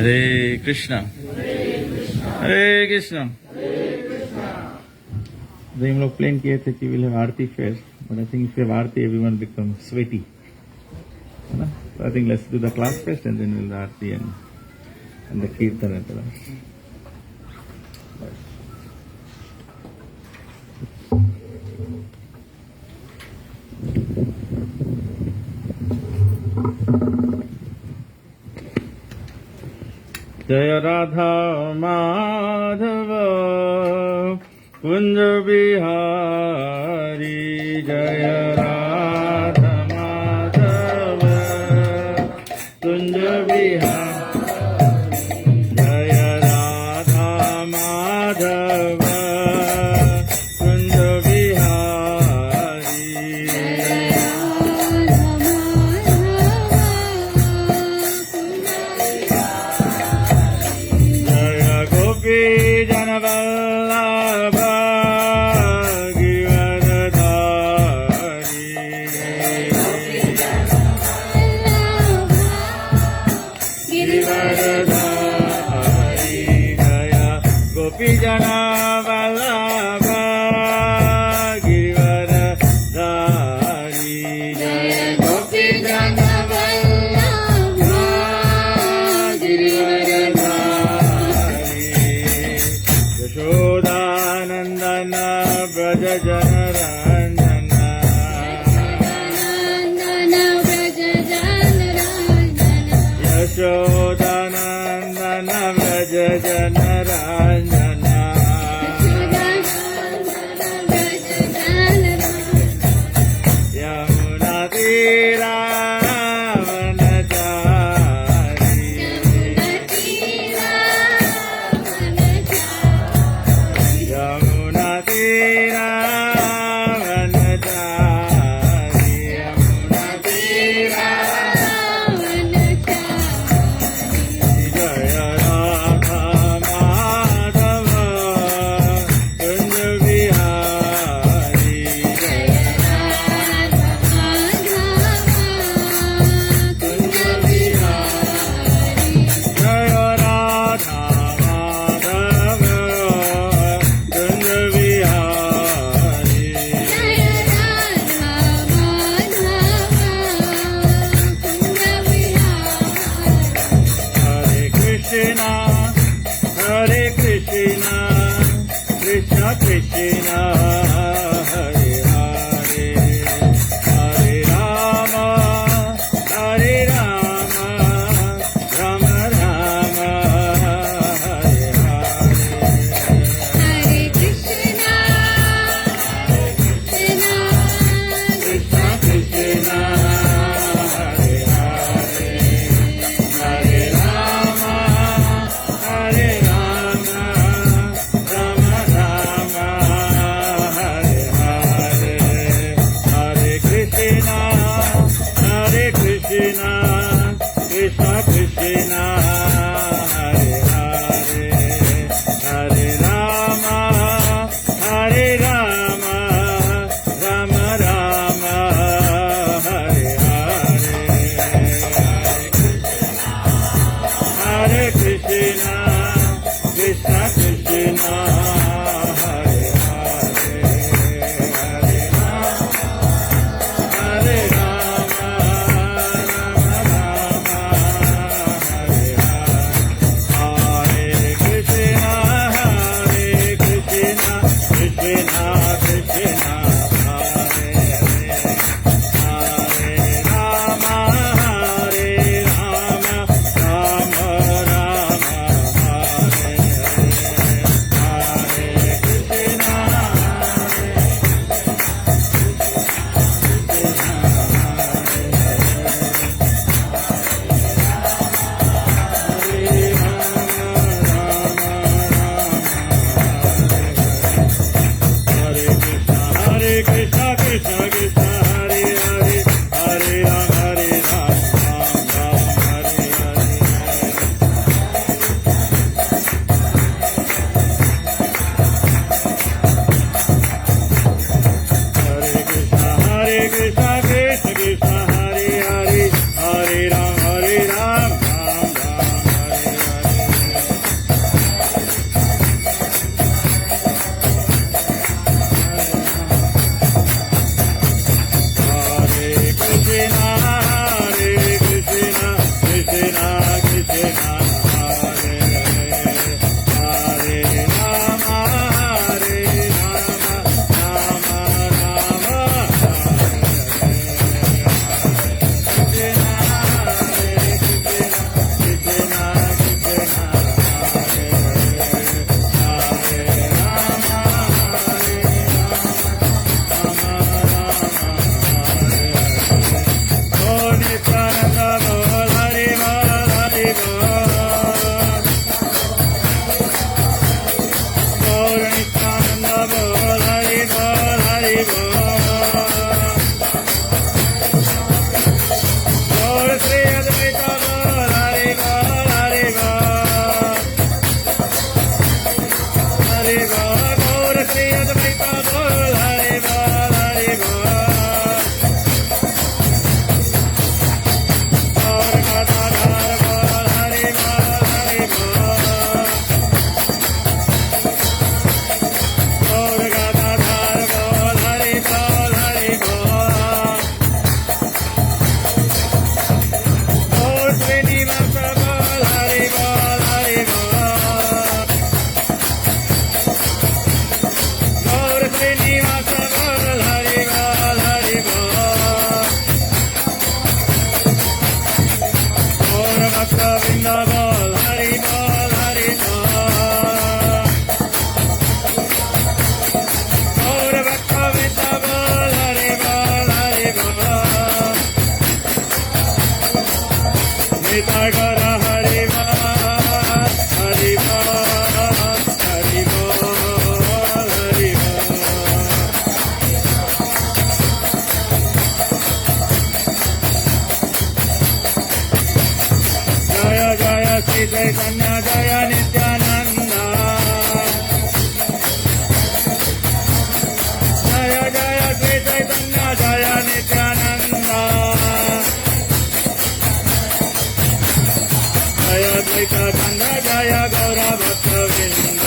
Hare Krishna. Hare Krishna. तो हम लोग प्लान किए थे कि will have Aarti first, but I think if you have Aarti everyone become sweaty, है ना? So I think let's do the class first and then we'll do Aarti and the kirtan at the last. जय राधा माधव कुंज बिहारी, जय राधा माधव कुंज बिहारी, जय राधा माधव कुंज बिहारी, जय गोपी जन Vallabh Jana Vallabha Giridhari, Jaya Gopi Jana Vallabha Giridhari, Yashodanandana Braja Jana Ranjana, Yashodanandana Braja Jana Ranjana, Yamuna Tira Vanachari, Yamuna Tira Vanachari, Yamuna Tira Jaya Radha Madhava Kunj Bihari, Jaya Kunj Bihari, Jaya Radha Madhava Kunj Bihari, Hare Krishna, Hare Krishna, Krishna Krishna, Hare Hare, Hare Rama, Hare Rama, Rama Rama, Hare Hare, Krishna Krishna, Hare Hare, Hare Rama, Hare Rama, Rama Rama, Nitai गौर हरि बोल हरि बोल हरि बोल हरि बोल। जय जय श्री चैतन्य जय नित्यानंद जय जय श्री चैतन्य जय नित्यानंद जय द्वैत चंद्र जय गौर भक्तवृंद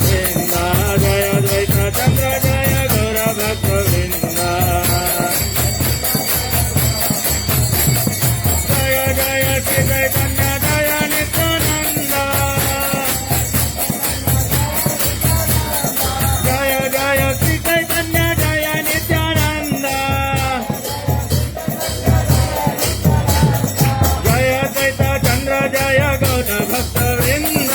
जय द्वैत चंद्र जय गौर भक्तवृंद जय जय श्री चैतन्य जय नित्यानंद जय जय श्री चैतन्य जय नित्यानंद जय द्वैत चंद्र जय गौर भक्तवृंद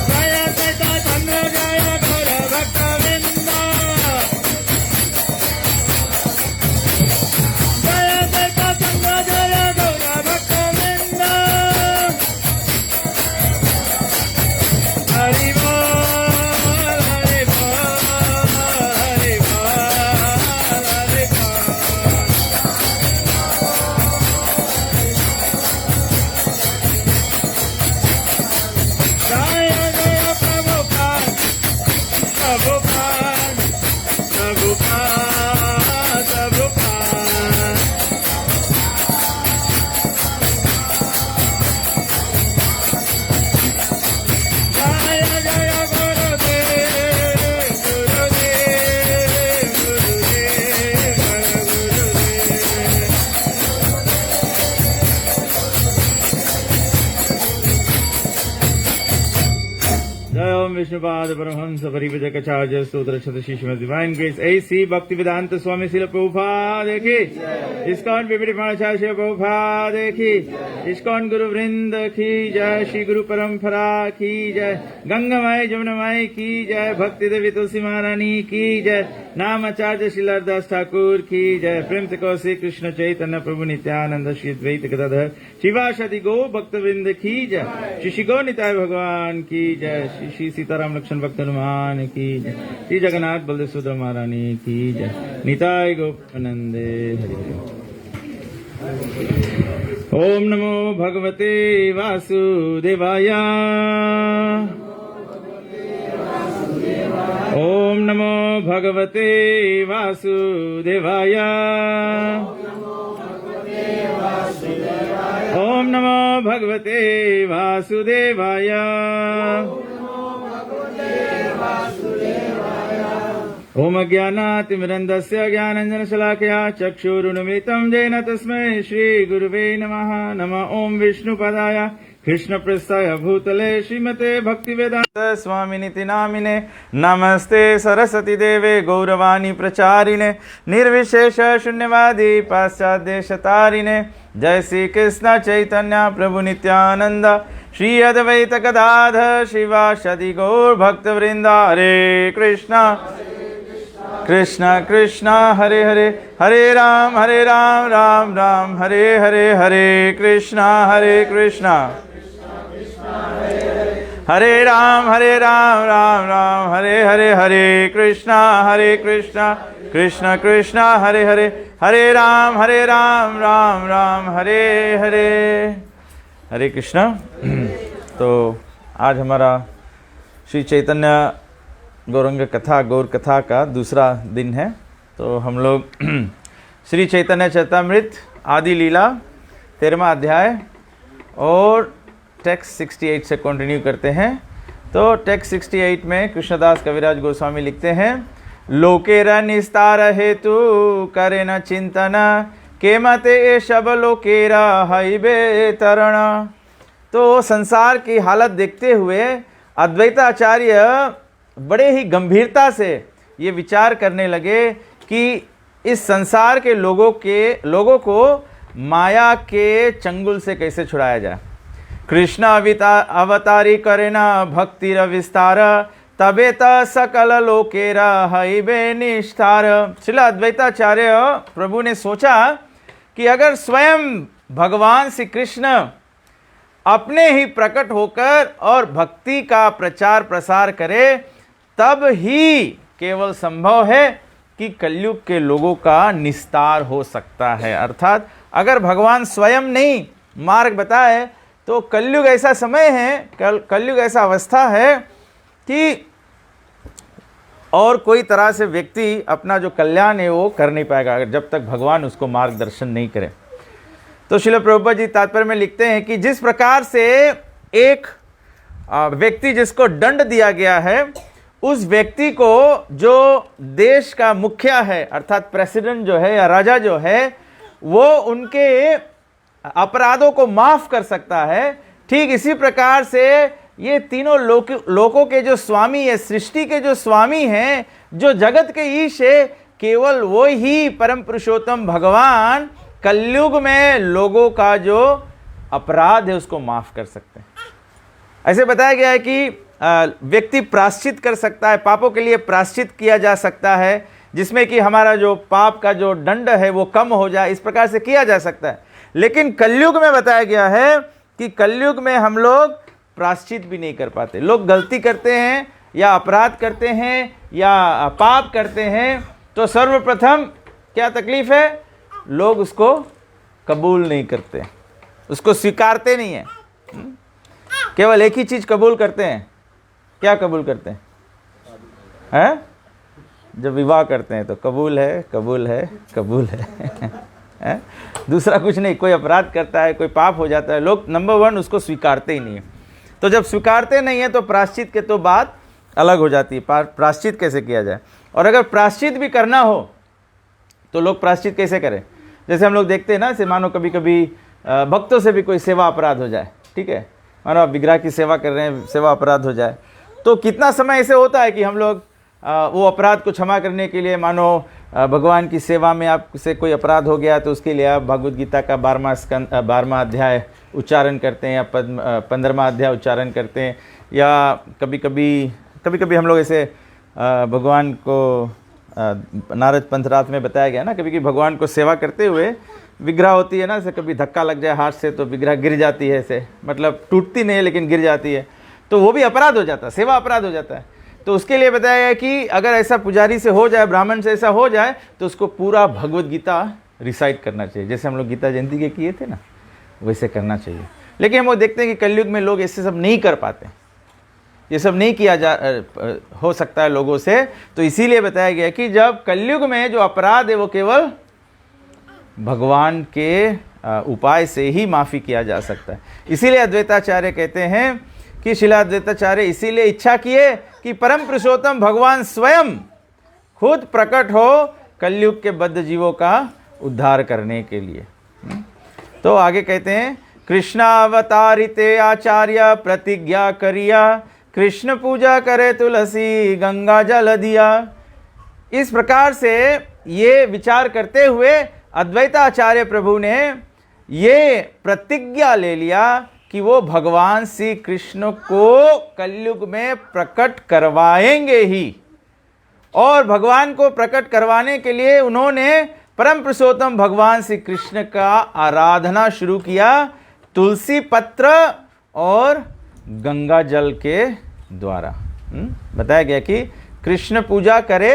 जय द्वैत चंद्र जय गौर भक्तवृंद जय द्वैत चंद्र जय गौर भक्तवृंद हरि बोल हरि बोल हरि बोल हरि बोल। जय जय प्रभुपाद प्रभुपाद प्रभुपाद प्रभुपाद जय जय गुरुदेव गुरुदेव गुरुदेव गुरुदेव। जय ओम विष्णुपाद परमहंस परिव्रजकाचार्य स्तोत्र शतशी श्रीमद् डिवाइन ग्रेस ऐसी भक्ति वेदांत स्वामी शिल प्रभुपाद की इस्कॉन विपरीत पाणचार्य शिल प्रभुपाद की इस्कॉन गुरु वृंद की जय श्री गुरु परंपरा की जय गंगामाई जमुनामाई की जय भक्ति देवी तुलसी महारानी की जय नाम आचार्य श्रीलरदास ठाकुर की जय प्रेम से कौशिक कृष्ण चैतन्य प्रभु नित्यानंद श्री द्वैत गदाधर शिवाशदि गो भक्त वृंद की जय श्री श्री गौ निताय भगवान की जय श्री श्री सीताराम लक्ष्मण भक्त हनुमान की जय श्री जगन्नाथ बलदेव सुभद्रा महारानी की जय निताय गोपानंदे हरि हरि। ओम नमो भगवते वासुदेवाय ओम नमो भगवते वासुदेवाय ओम नमो भगवते वासुदेवाय ओम अज्ञानातिमिरन्दस्य ज्ञानञ्जनशलाकया चक्षुरुन्मिलितं येन तस्मै श्रीगुरुवे नमः। नमः ओम विष्णुपदाय कृष्णप्रेष्ठाय भूतले श्रीमते भक्तिवेदान्त स्वामिनिति नामिने नमस्ते सरस्वती देवे गौरवाणी प्रचारिणे निर्विशेष शून्यवादी पाश्चात्यदेशतारिणे जय श्री कृष्ण चैतन्य प्रभु नित्यानंद श्री अद्वैत गदाधर शिवाशदि गौर भक्तवृंद हरे कृष्णा कृष्ण कृष्ण हरे हरे हरे राम राम राम हरे हरे हरे कृष्णा हरे राम राम राम हरे हरे हरे कृष्णा कृष्ण कृष्ण हरे हरे हरे राम राम राम हरे हरे हरे कृष्णा। तो आज हमारा श्री चैतन्य गौरंग कथा गौर कथा का दूसरा दिन है। तो हम लोग श्री चैतन्य चरितामृत आदि लीला 13वां अध्याय और टेक्स्ट 68 से कंटिन्यू करते हैं। तो टेक्स्ट 68 में कृष्णदास कविराज गोस्वामी लिखते हैं, लोकेर निस्तार हेतु करे न चिंतन के मते ए शब लोकेरा हईबे तरण। तो संसार की हालत देखते हुए अद्वैताचार्य बड़े ही गंभीरता से ये विचार करने लगे कि इस संसार के लोगों को माया के चंगुल से कैसे छुड़ाया जाए। कृष्ण अवतारी करे न भक्तिर विस्तार तबेत सकल लोकेरा हईबे निष्ठार। श्रील अद्वैताचार्य प्रभु ने सोचा कि अगर स्वयं भगवान श्री कृष्ण अपने ही प्रकट होकर और भक्ति का प्रचार प्रसार करे, तब ही केवल संभव है कि कलयुग के लोगों का निस्तार हो सकता है। अर्थात अगर भगवान स्वयं नहीं मार्ग बताए तो कलयुग ऐसा समय है, कलयुग ऐसा अवस्था है कि और कोई तरह से व्यक्ति अपना जो कल्याण है वो कर नहीं पाएगा, अगर जब तक भगवान उसको मार्गदर्शन नहीं करे। तो श्रील प्रभुपाद जी तात्पर्य में लिखते हैं कि जिस प्रकार से एक व्यक्ति जिसको दंड दिया गया है, उस व्यक्ति को जो देश का मुखिया है अर्थात प्रेसिडेंट जो है या राजा जो है, वो उनके अपराधों को माफ कर सकता है, ठीक इसी प्रकार से ये तीनों लोकों के जो स्वामी है, सृष्टि के जो स्वामी हैं, जो जगत के ईश है, केवल वो ही परम पुरुषोत्तम भगवान कलयुग में लोगों का जो अपराध है उसको माफ कर सकते हैं। ऐसे बताया गया है कि व्यक्ति प्रायश्चित कर सकता है, पापों के लिए प्रायश्चित किया जा सकता है, जिसमें कि हमारा जो पाप का जो दंड है वो कम हो जाए, इस प्रकार से किया जा सकता है। लेकिन कलयुग में बताया गया है कि कलयुग में हम लोग प्रायश्चित भी नहीं कर पाते। लोग गलती करते हैं या अपराध करते हैं या पाप करते हैं, तो सर्वप्रथम क्या तकलीफ है, लोग उसको कबूल नहीं करते, उसको स्वीकारते नहीं है। केवल एक ही चीज कबूल करते हैं। क्या कबूल करते हैं? जब विवाह करते हैं तो कबूल है, कबूल है, कबूल है। दूसरा कुछ नहीं। कोई अपराध करता है, कोई पाप हो जाता है, लोग नंबर 1 उसको स्वीकारते ही नहीं है। तो जब स्वीकारते नहीं है तो प्रायश्चित के तो बात अलग हो जाती है। प्रायश्चित कैसे किया जाए, और अगर प्रायश्चित भी करना हो तो लोग प्रायश्चित कैसे करें? जैसे हम लोग देखते हैं ना, से मानो कभी कभी भक्तों से भी कोई सेवा अपराध हो जाए, ठीक है, मानो आप विग्रह की सेवा कर रहे हैं, सेवा अपराध हो जाए, तो कितना समय ऐसे होता है कि हम लोग वो अपराध को क्षमा करने के लिए, मानो भगवान की सेवा में आपसे कोई अपराध हो गया तो उसके लिए आप भगवद गीता का 12वां अध्याय उच्चारण करते हैं या 15वां अध्याय उच्चारण करते हैं, या कभी कभी हम लोग ऐसे भगवान को नारद पंथरात में बताया गया ना, कभी कभी भगवान को सेवा करते हुए विग्रह होती है ना, ऐसे कभी धक्का लग जाए हाथ से तो विग्रह गिर जाती है, ऐसे मतलब टूटती नहीं है लेकिन गिर जाती है, तो वो भी अपराध हो जाता है, सेवा अपराध हो जाता है। तो उसके लिए बताया गया कि अगर ऐसा पुजारी से हो जाए, ब्राह्मण से ऐसा हो जाए, तो उसको पूरा भगवद गीता रिसाइट करना चाहिए, जैसे हम लोग गीता जयंती के किए थे ना, वैसे करना चाहिए। लेकिन हम वो देखते हैं कि कलयुग में लोग ऐसे सब नहीं कर पाते, ये सब नहीं किया हो सकता है लोगों से। तो इसीलिए बताया गया कि जब कलयुग में जो अपराध है वो केवल भगवान के उपाय से ही माफ़ी किया जा सकता है। इसीलिए अद्वैताचार्य कहते हैं कि श्रील अद्वैताचार्य इसीलिए इच्छा किए कि परम पुरुषोत्तम भगवान स्वयं खुद प्रकट हो कलयुग के बद्ध जीवों का उद्धार करने के लिए। तो आगे कहते हैं, कृष्णावतारिते आचार्य प्रतिज्ञा करिया, कृष्ण पूजा करे तुलसी गंगा जल दिया। इस प्रकार से ये विचार करते हुए अद्वैताचार्य प्रभु ने ये प्रतिज्ञा ले लिया कि वो भगवान श्री कृष्ण को कलयुग में प्रकट करवाएंगे ही, और भगवान को प्रकट करवाने के लिए उन्होंने परम पुरुषोत्तम भगवान श्री कृष्ण का आराधना शुरू किया तुलसी पत्र और गंगा जल के द्वारा। बताया गया कि कृष्ण पूजा करे,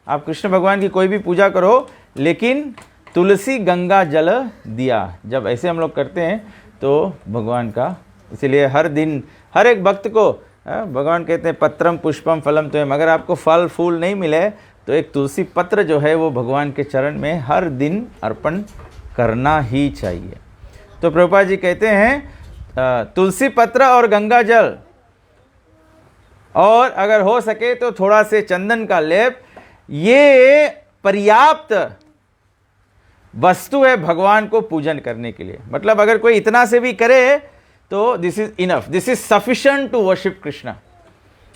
आप कृष्ण भगवान की कोई भी पूजा करो, लेकिन तुलसी गंगा जल दिया, जब ऐसे हम लोग करते हैं तो भगवान का, इसीलिए हर दिन हर एक भक्त को भगवान कहते हैं पत्रम पुष्पम फलम त्वयम, अगर आपको फल फूल नहीं मिले तो एक तुलसी पत्र जो है वो भगवान के चरण में हर दिन अर्पण करना ही चाहिए। तो प्रभुपाद जी कहते हैं तुलसी पत्र और गंगा जल, और अगर हो सके तो थोड़ा से चंदन का लेप, ये पर्याप्त वस्तु है भगवान को पूजन करने के लिए। मतलब अगर कोई इतना से भी करे तो this is enough, this is sufficient to worship Krishna.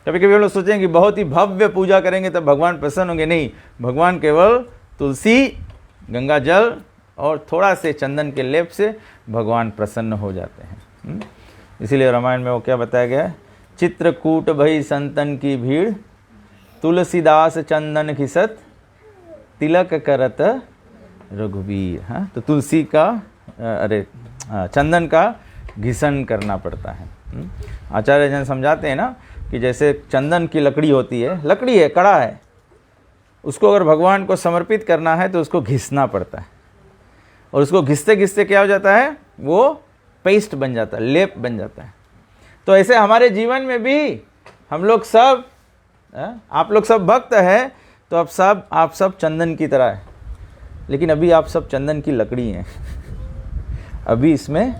कभी कभी हम लोग सोचेंगे कि बहुत ही भव्य पूजा करेंगे तब भगवान प्रसन्न होंगे, नहीं, भगवान केवल तुलसी गंगा जल और थोड़ा से चंदन के लेप से भगवान प्रसन्न हो जाते हैं। इसीलिए रामायण में वो क्या बताया गया है, चित्रकूट भई संतन की भीड़, तुलसीदास चंदन घिसत, तिलक करत रघुवीर। हाँ, तो तुलसी का चंदन का घिसन करना पड़ता है। आचार्य जन समझाते हैं ना कि जैसे चंदन की लकड़ी होती है, लकड़ी है, कड़ा है, उसको अगर भगवान को समर्पित करना है तो उसको घिसना पड़ता है, और उसको घिसते घिसते क्या हो जाता है, वो पेस्ट बन जाता है, लेप बन जाता है। तो ऐसे हमारे जीवन में भी हम लोग सब, आप लोग सब भक्त हैं, तो आप सब चंदन की तरह है, लेकिन अभी आप सब चंदन की लकड़ी हैं। अभी इसमें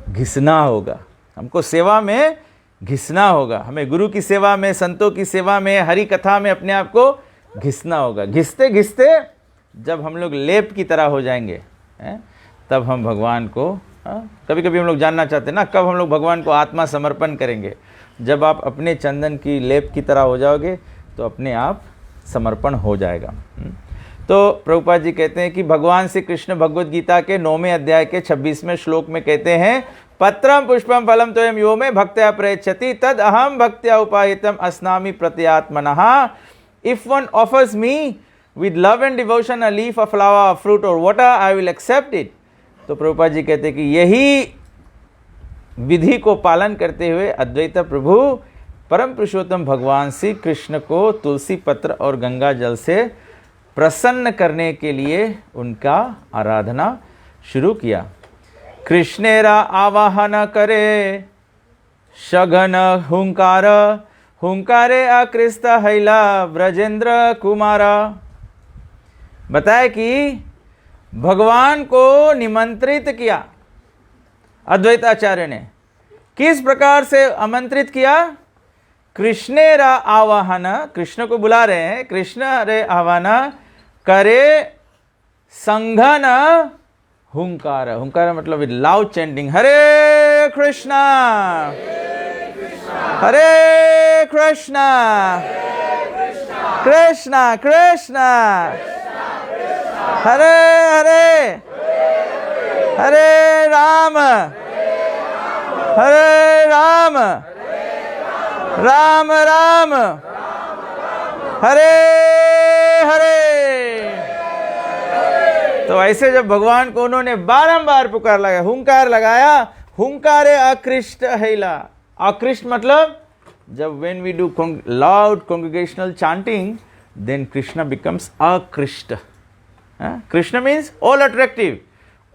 घिसना होगा, हमको सेवा में घिसना होगा, हमें गुरु की सेवा में, संतों की सेवा में, हरि कथा में अपने आप को घिसना होगा। घिसते घिसते जब हम लोग लेप की तरह हो जाएंगे, तब हम भगवान को, कभी कभी हम लोग जानना चाहते हैं ना, कब हम लोग भगवान को आत्मा समर्पण करेंगे। जब आप अपने चंदन की लेप की तरह हो जाओगे तो अपने आप समर्पण हो जाएगा। तो प्रभुपाद जी कहते हैं कि भगवान श्री कृष्ण भगवद गीता के 9वें अध्याय के 26वें श्लोक में कहते हैं, पत्रम पुष्पम फलम तोयम यो मे भक्त्या प्रयच्छति तद अहम भक्त्या उपाहितम अस्नामि प्रत्यात्मनः। If one offers me with love and devotion a leaf, a flower, a fruit or water, I will accept it. तो प्रभुपाद जी कहते हैं कि यही विधि को पालन करते हुए अद्वैत प्रभु परम पुरुषोत्तम भगवान श्री कृष्ण को तुलसी पत्र और गंगा जल से प्रसन्न करने के लिए उनका आराधना शुरू किया। कृष्णेरा आवाहन करे शगन हुंकार, हुंकारे आकृष्ट हैला ब्रजेंद्र कुमारा। बताए कि भगवान को निमंत्रित किया अद्वैताचार्य ने। किस प्रकार से आमंत्रित किया? कृष्णेरा आवाहन, कृष्ण को बुला रहे हैं, कृष्ण रे आवाहन करे संघन हुंकार। हुंकार मतलब विद लाउड चैंटिंग, हरे कृष्णा हरे कृष्णा कृष्णा कृष्णा हरे हरे हरे राम राम राम हरे हरे। तो ऐसे जब भगवान को उन्होंने बारंबार पुकार लगाया, हुंकार लगाया, हुंकारे आकृष्ट हैला। आकृष्ट मतलब जब when we do loud congregational chanting, then Krishna becomes आकृष्ट। Krishna means all attractive.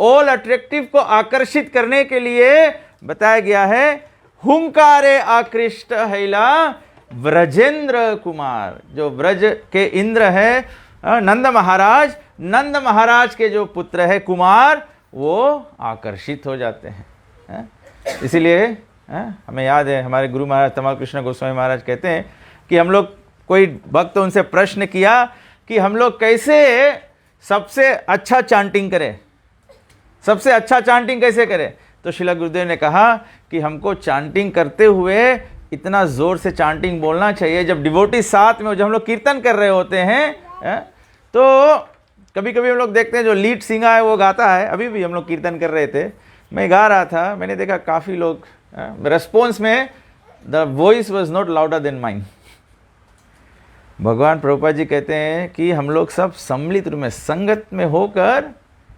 All attractive को आकर्षित करने के लिए बताया गया है हुंकारे आकृष्ट हैला व्रजेंद्र कुमार। जो व्रज के इंद्र है नंद महाराज, नंद महाराज के जो पुत्र है कुमार, वो आकर्षित हो जाते हैं। इसीलिए हमें याद है हमारे गुरु महाराज तमाल कृष्ण गोस्वामी महाराज कहते हैं कि हम लोग, कोई भक्त उनसे प्रश्न किया कि हम लोग कैसे सबसे अच्छा चांटिंग करें, सबसे अच्छा चांटिंग कैसे करें। तो श्रील गुरुदेव ने कहा कि हमको चांटिंग करते हुए इतना ज़ोर से चांटिंग बोलना चाहिए, जब डिवोटी साथ में, जब हम लोग कीर्तन कर रहे होते हैं, तो कभी कभी हम लोग देखते हैं जो लीड सिंगर है वो गाता है। अभी भी हम लोग कीर्तन कर रहे थे, मैं गा रहा था, मैंने देखा काफ़ी लोग रेस्पॉन्स में the voice was not louder than mine. भगवान प्रभुपाद जी कहते हैं कि हम लोग सब सम्मिलित रूप में, संगत में होकर,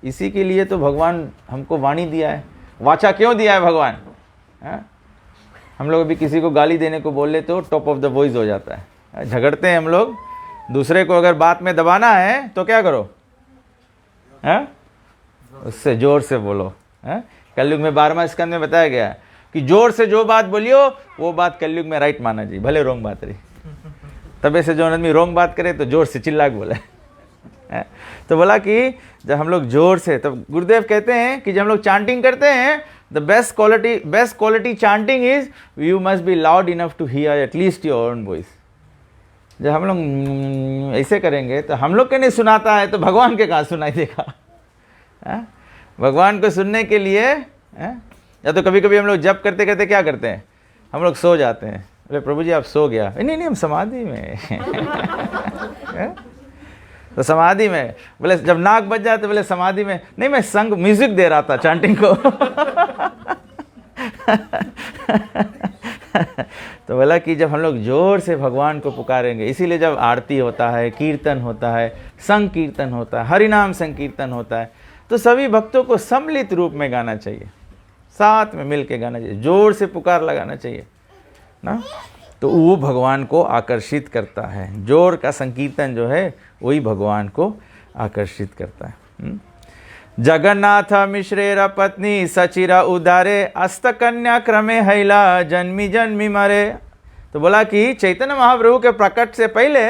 इसी के लिए तो भगवान हमको वाणी दिया है, वाचा क्यों दिया है भगवान। हम लोग अभी किसी को गाली देने को बोल ले तो टॉप ऑफ द वॉइस हो जाता है, झगड़ते हैं हम लोग। दूसरे को अगर बात में दबाना है तो क्या करो, उससे जोर से बोलो। कलयुग में 12वां स्कंद में बताया गया कि जोर से जो बात बोलियो वो बात कलयुग में राइट माना जी, भले रोंग बात रही। तबे से जो आदमी रोंग बात करे तो जोर से चिल्ला के बोले। तो बोला कि जब हम लोग जोर से, तब गुरुदेव कहते हैं कि जब हम लोग चांटिंग करते हैं, the best quality chanting is you must be loud enough to hear at least your own voice. जब हम लोग ऐसे करेंगे तो हम लोग के नहीं सुनाता है तो भगवान के कहाँ सुनाई देगा। भगवान को सुनने के लिए या तो कभी कभी हम लोग जप करते करते क्या करते हैं, हम लोग सो जाते हैं। बोले प्रभु जी आप सो गया, नहीं हम समाधि में। तो समाधि में, बोले जब नाक बज जाते बोले समाधि में, नहीं मैं संग म्यूजिक दे रहा था चांटिंग को। तो बोला कि जब हम लोग जोर से भगवान को पुकारेंगे, इसीलिए जब आरती होता है, कीर्तन होता है, संकीर्तन होता है, हरिनाम संकीर्तन होता है, तो सभी भक्तों को सम्मिलित रूप में गाना चाहिए, साथ में मिल के गाना चाहिए, जोर से पुकार लगाना चाहिए ना, तो वो भगवान को आकर्षित करता है। जोर का संकीर्तन जो है वही भगवान को आकर्षित करता है। जगन्नाथ मिश्रेर पत्नी सचिरा उदारे अस्त कन्या क्रमे हैला जन्मी जन्मी मरे। तो बोला कि चैतन्य महाप्रभु के प्रकट से पहले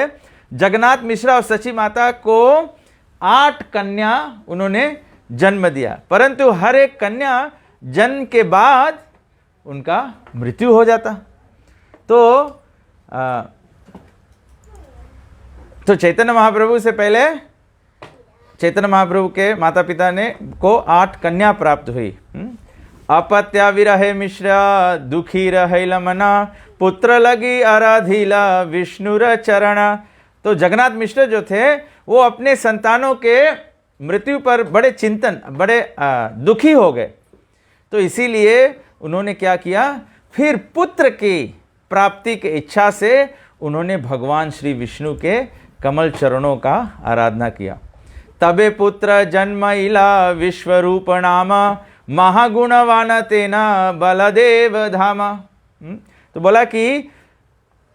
जगन्नाथ मिश्रा और सची माता को 8 कन्या उन्होंने जन्म दिया, परंतु हर एक कन्या जन्म के बाद उनका मृत्यु हो जाता। तो चैतन्य महाप्रभु से पहले चैतन्य महाप्रभु के माता पिता ने को 8 कन्या प्राप्त हुई। अपत्या विरहे मिश्रा दुखी रहे लमना पुत्र लगी आराधिला विष्णुर चरण। तो जगन्नाथ मिश्र जो थे वो अपने संतानों के मृत्यु पर बड़े दुखी हो गए, तो इसीलिए उन्होंने क्या किया, फिर पुत्र की प्राप्ति की इच्छा से उन्होंने भगवान श्री विष्णु के कमल चरणों का आराधना किया। तबे पुत्र जन्मइला विश्वरूप नाम महागुणवान तेना बलदेव धामा। तो बोला कि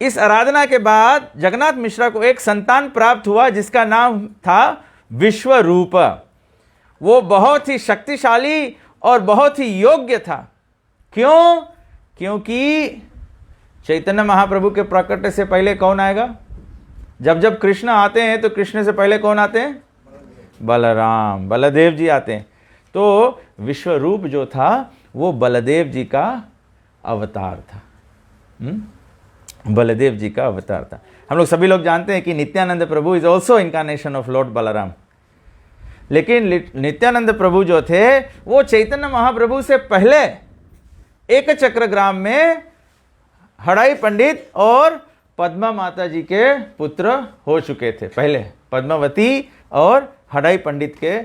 इस आराधना के बाद जगन्नाथ मिश्रा को एक संतान प्राप्त हुआ जिसका नाम था विश्वरूप। वो बहुत ही शक्तिशाली और बहुत ही योग्य था। क्यों? क्योंकि चैतन्य महाप्रभु के प्रकट से पहले कौन आएगा? जब कृष्ण आते हैं तो कृष्ण से पहले कौन आते हैं? बलराम, बलदेव जी आते हैं। तो विश्वरूप जो था वो बलदेव जी का अवतार था। बलदेव जी का अवतार था। हम लोग सभी लोग जानते हैं कि Nityananda Prabhu is also incarnation of lord Balaram. लेकिन नित्यानंद प्रभु जो थे वो चैतन्य महाप्रभु से पहले एक चक्रग्राम में हड़ाई पंडित और पद्मा माता जी के पुत्र हो चुके थे। पहले पद्मावती और हड़ाई पंडित के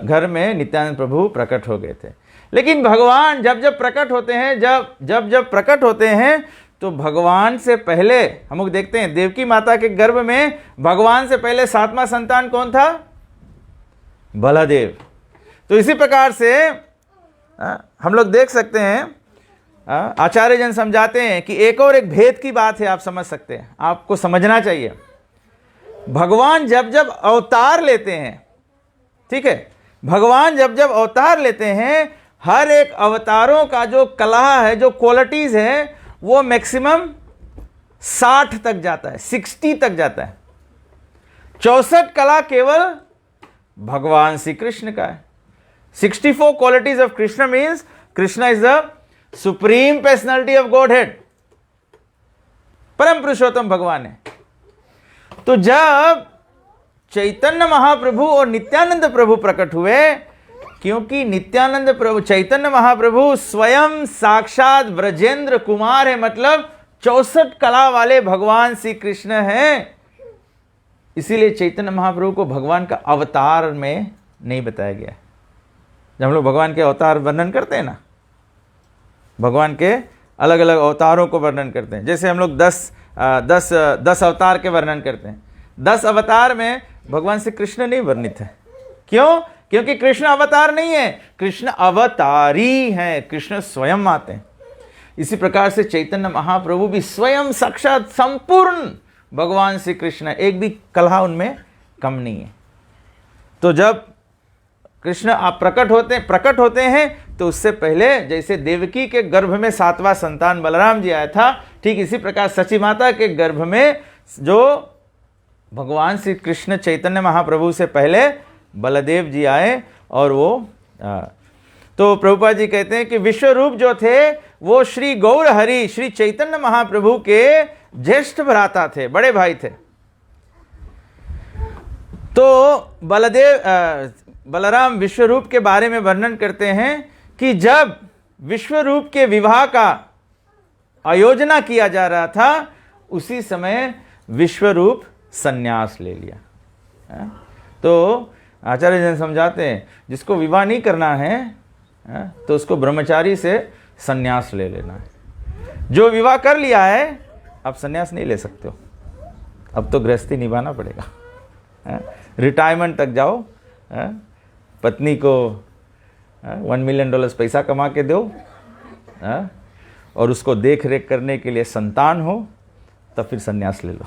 घर में नित्यानंद प्रभु प्रकट हो गए थे। लेकिन भगवान जब प्रकट होते हैं, जब प्रकट होते हैं तो भगवान से पहले हम लोग देखते हैं देवकी माता के गर्भ में भगवान से पहले 7वां संतान कौन था? बलदेव। तो इसी प्रकार से हम लोग देख सकते हैं, आचार्य जन समझाते हैं कि एक और एक भेद की बात है, आप समझ सकते हैं, आपको समझना चाहिए। भगवान जब अवतार लेते हैं, ठीक है, भगवान जब अवतार लेते हैं, हर एक अवतारों का जो कला है, जो क्वालिटीज है, वो मैक्सिमम 60 तक जाता है, 60 तक जाता है। 64 कला केवल भगवान श्री कृष्ण का है। 64 qualities of Krishna means Krishna is the supreme personality of God head, परम पुरुषोत्तम भगवान है। तो जब चैतन्य महाप्रभु और नित्यानंद प्रभु प्रकट हुए, क्योंकि नित्यानंद प्रभु, चैतन्य महाप्रभु स्वयं साक्षात ब्रजेंद्र कुमार है, मतलब 64 कला वाले भगवान श्री कृष्ण हैं, इसीलिए चैतन्य महाप्रभु को भगवान का अवतार में नहीं बताया गया। जब हम लोग भगवान के अवतार वर्णन करते हैं ना, भगवान के अलग अलग अवतारों को वर्णन करते हैं, जैसे हम लोग 10 अवतार के वर्णन करते हैं। 10 अवतार में भगवान श्री कृष्ण नहीं वर्णित है। क्यों? क्योंकि कृष्ण अवतार नहीं है, कृष्ण अवतारी हैं, कृष्ण स्वयं आते हैं। इसी प्रकार से चैतन्य महाप्रभु भी स्वयं साक्षात संपूर्ण भगवान श्री कृष्ण, एक भी कला उनमें कम नहीं है। तो जब कृष्ण आप प्रकट होते हैं तो उससे पहले जैसे देवकी के गर्भ में 7वां संतान बलराम जी आया था, ठीक इसी प्रकार सची माता के गर्भ में जो भगवान श्री कृष्ण चैतन्य महाप्रभु से पहले बलदेव जी आए। और वो तो प्रभुपाद जी कहते हैं कि विश्वरूप जो थे वो श्री गौर हरि श्री चैतन्य महाप्रभु के ज्येष्ठ भ्राता थे, बड़े भाई थे। तो बलराम विश्वरूप के बारे में वर्णन करते हैं कि जब विश्वरूप के विवाह का आयोजना किया जा रहा था, उसी समय विश्वरूप संन्यास ले लिया। तो आचार्य जन समझाते हैं जिसको विवाह नहीं करना है तो उसको ब्रह्मचारी से संन्यास ले लेना है। जो विवाह कर लिया है अब संन्यास नहीं ले सकते हो, अब तो गृहस्थी निभाना पड़ेगा। रिटायरमेंट तक जाओ, पत्नी को $1 मिलियन पैसा कमा के दो, और उसको देख रेख करने के लिए संतान हो, तब फिर संन्यास ले लो।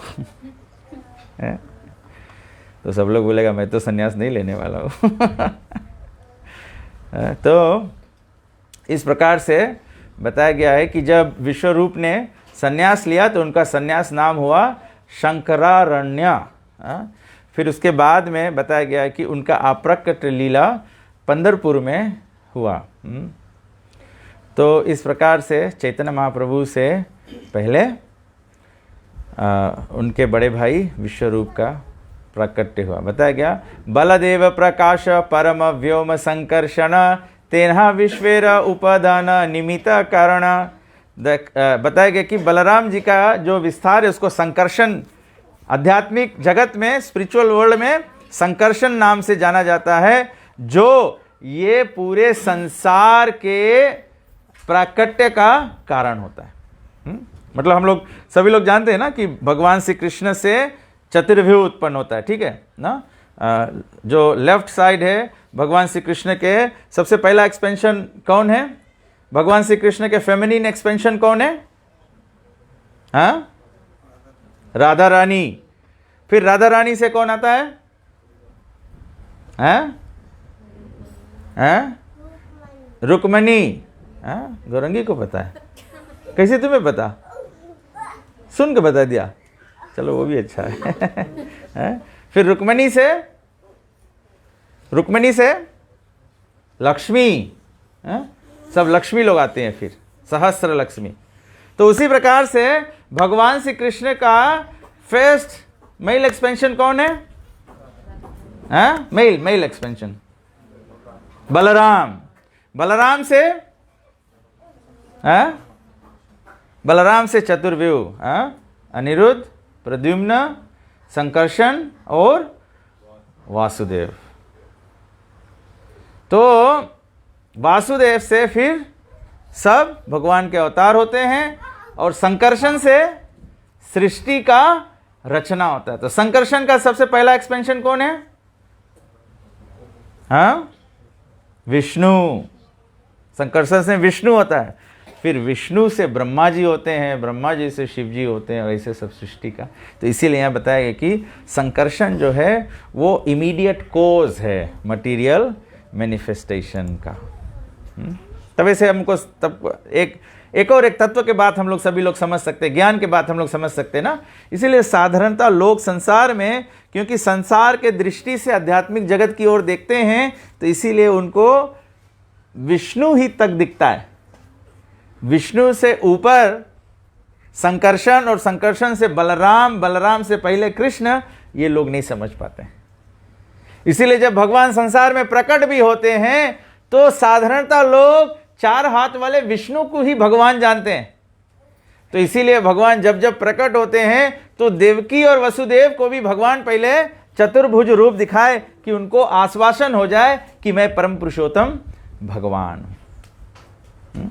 तो सब लोग बोलेगा मैं तो संन्यास नहीं लेने वाला हूँ। तो इस प्रकार से बताया गया है कि जब विश्वरूप ने संन्यास लिया तो उनका संन्यास नाम हुआ शंकरारण्य। फिर उसके बाद में बताया गया है कि उनका अप्रकट लीला पंढरपुर में हुआ। तो इस प्रकार से चैतन्य महाप्रभु से पहले उनके बड़े भाई विश्वरूप का प्राकट्य हुआ। बताया गया बलदेव प्रकाश परम व्योम संकर्षण तेना विश्वेर उपादान निमित्त कारण। बताया गया कि बलराम जी का जो विस्तार है उसको संकर्षण, आध्यात्मिक जगत में, स्पिरिचुअल वर्ल्ड में संकर्षण नाम से जाना जाता है, जो ये पूरे संसार के प्राकट्य का कारण होता है। मतलब हम लोग सभी लोग जानते हैं ना कि भगवान श्री कृष्ण से चतुर्व्यूह उत्पन्न होता है, ठीक है ना। जो लेफ्ट साइड है भगवान श्री कृष्ण के सबसे पहला एक्सपेंशन कौन है? भगवान श्री कृष्ण के फेमिनिन एक्सपेंशन कौन है? हाँ, राधा रानी। फिर राधा रानी से कौन आता है? हाँ हाँ, रुक्मणी। हाँ, गौरंगी को पता है, कैसे तुम्हें पता? सुन के बता दिया, चलो वो भी अच्छा है। फिर रुक्मणी से लक्ष्मी, सब लक्ष्मी लोग आते हैं, फिर सहस्त्र लक्ष्मी। तो उसी प्रकार से भगवान श्री कृष्ण का फर्स्ट मेल एक्सपेंशन कौन है? मेल एक्सपेंशन बलराम से चतुर्व्यूह, अनिरुद्ध, प्रद्युम्न, संकर्षण और वासुदेव। तो वासुदेव से फिर सब भगवान के अवतार होते हैं, और संकर्षण से सृष्टि का रचना होता है। तो संकर्षण का सबसे पहला एक्सपेंशन कौन है? हाँ, विष्णु। संकर्षण से विष्णु होता है, फिर विष्णु से ब्रह्मा जी होते हैं, ब्रह्मा जी से शिव जी होते हैं, और ऐसे सब सृष्टि का। तो इसीलिए यहाँ बताया गया कि संकर्षण जो है वो इमीडिएट कोज है मटेरियल मैनिफेस्टेशन का। तब ऐसे हमको तब एक और एक तत्व के बात हम लोग सभी लोग समझ सकते हैं, ज्ञान के बात हम लोग समझ सकते हैं ना। इसीलिए साधारणतः लोग संसार में, क्योंकि संसार के दृष्टि से आध्यात्मिक जगत की ओर देखते हैं, तो इसीलिए उनको विष्णु ही तक दिखता है। विष्णु से ऊपर संकर्षण, और संकर्षण से बलराम, बलराम से पहले कृष्ण, ये लोग नहीं समझ पाते। इसीलिए जब भगवान संसार में प्रकट भी होते हैं तो साधारणतः लोग 4 हाथ वाले विष्णु को ही भगवान जानते हैं। तो इसीलिए भगवान जब जब प्रकट होते हैं तो देवकी और वसुदेव को भी भगवान पहले चतुर्भुज रूप दिखाए, कि उनको आश्वासन हो जाए कि मैं परम पुरुषोत्तम भगवान हूं।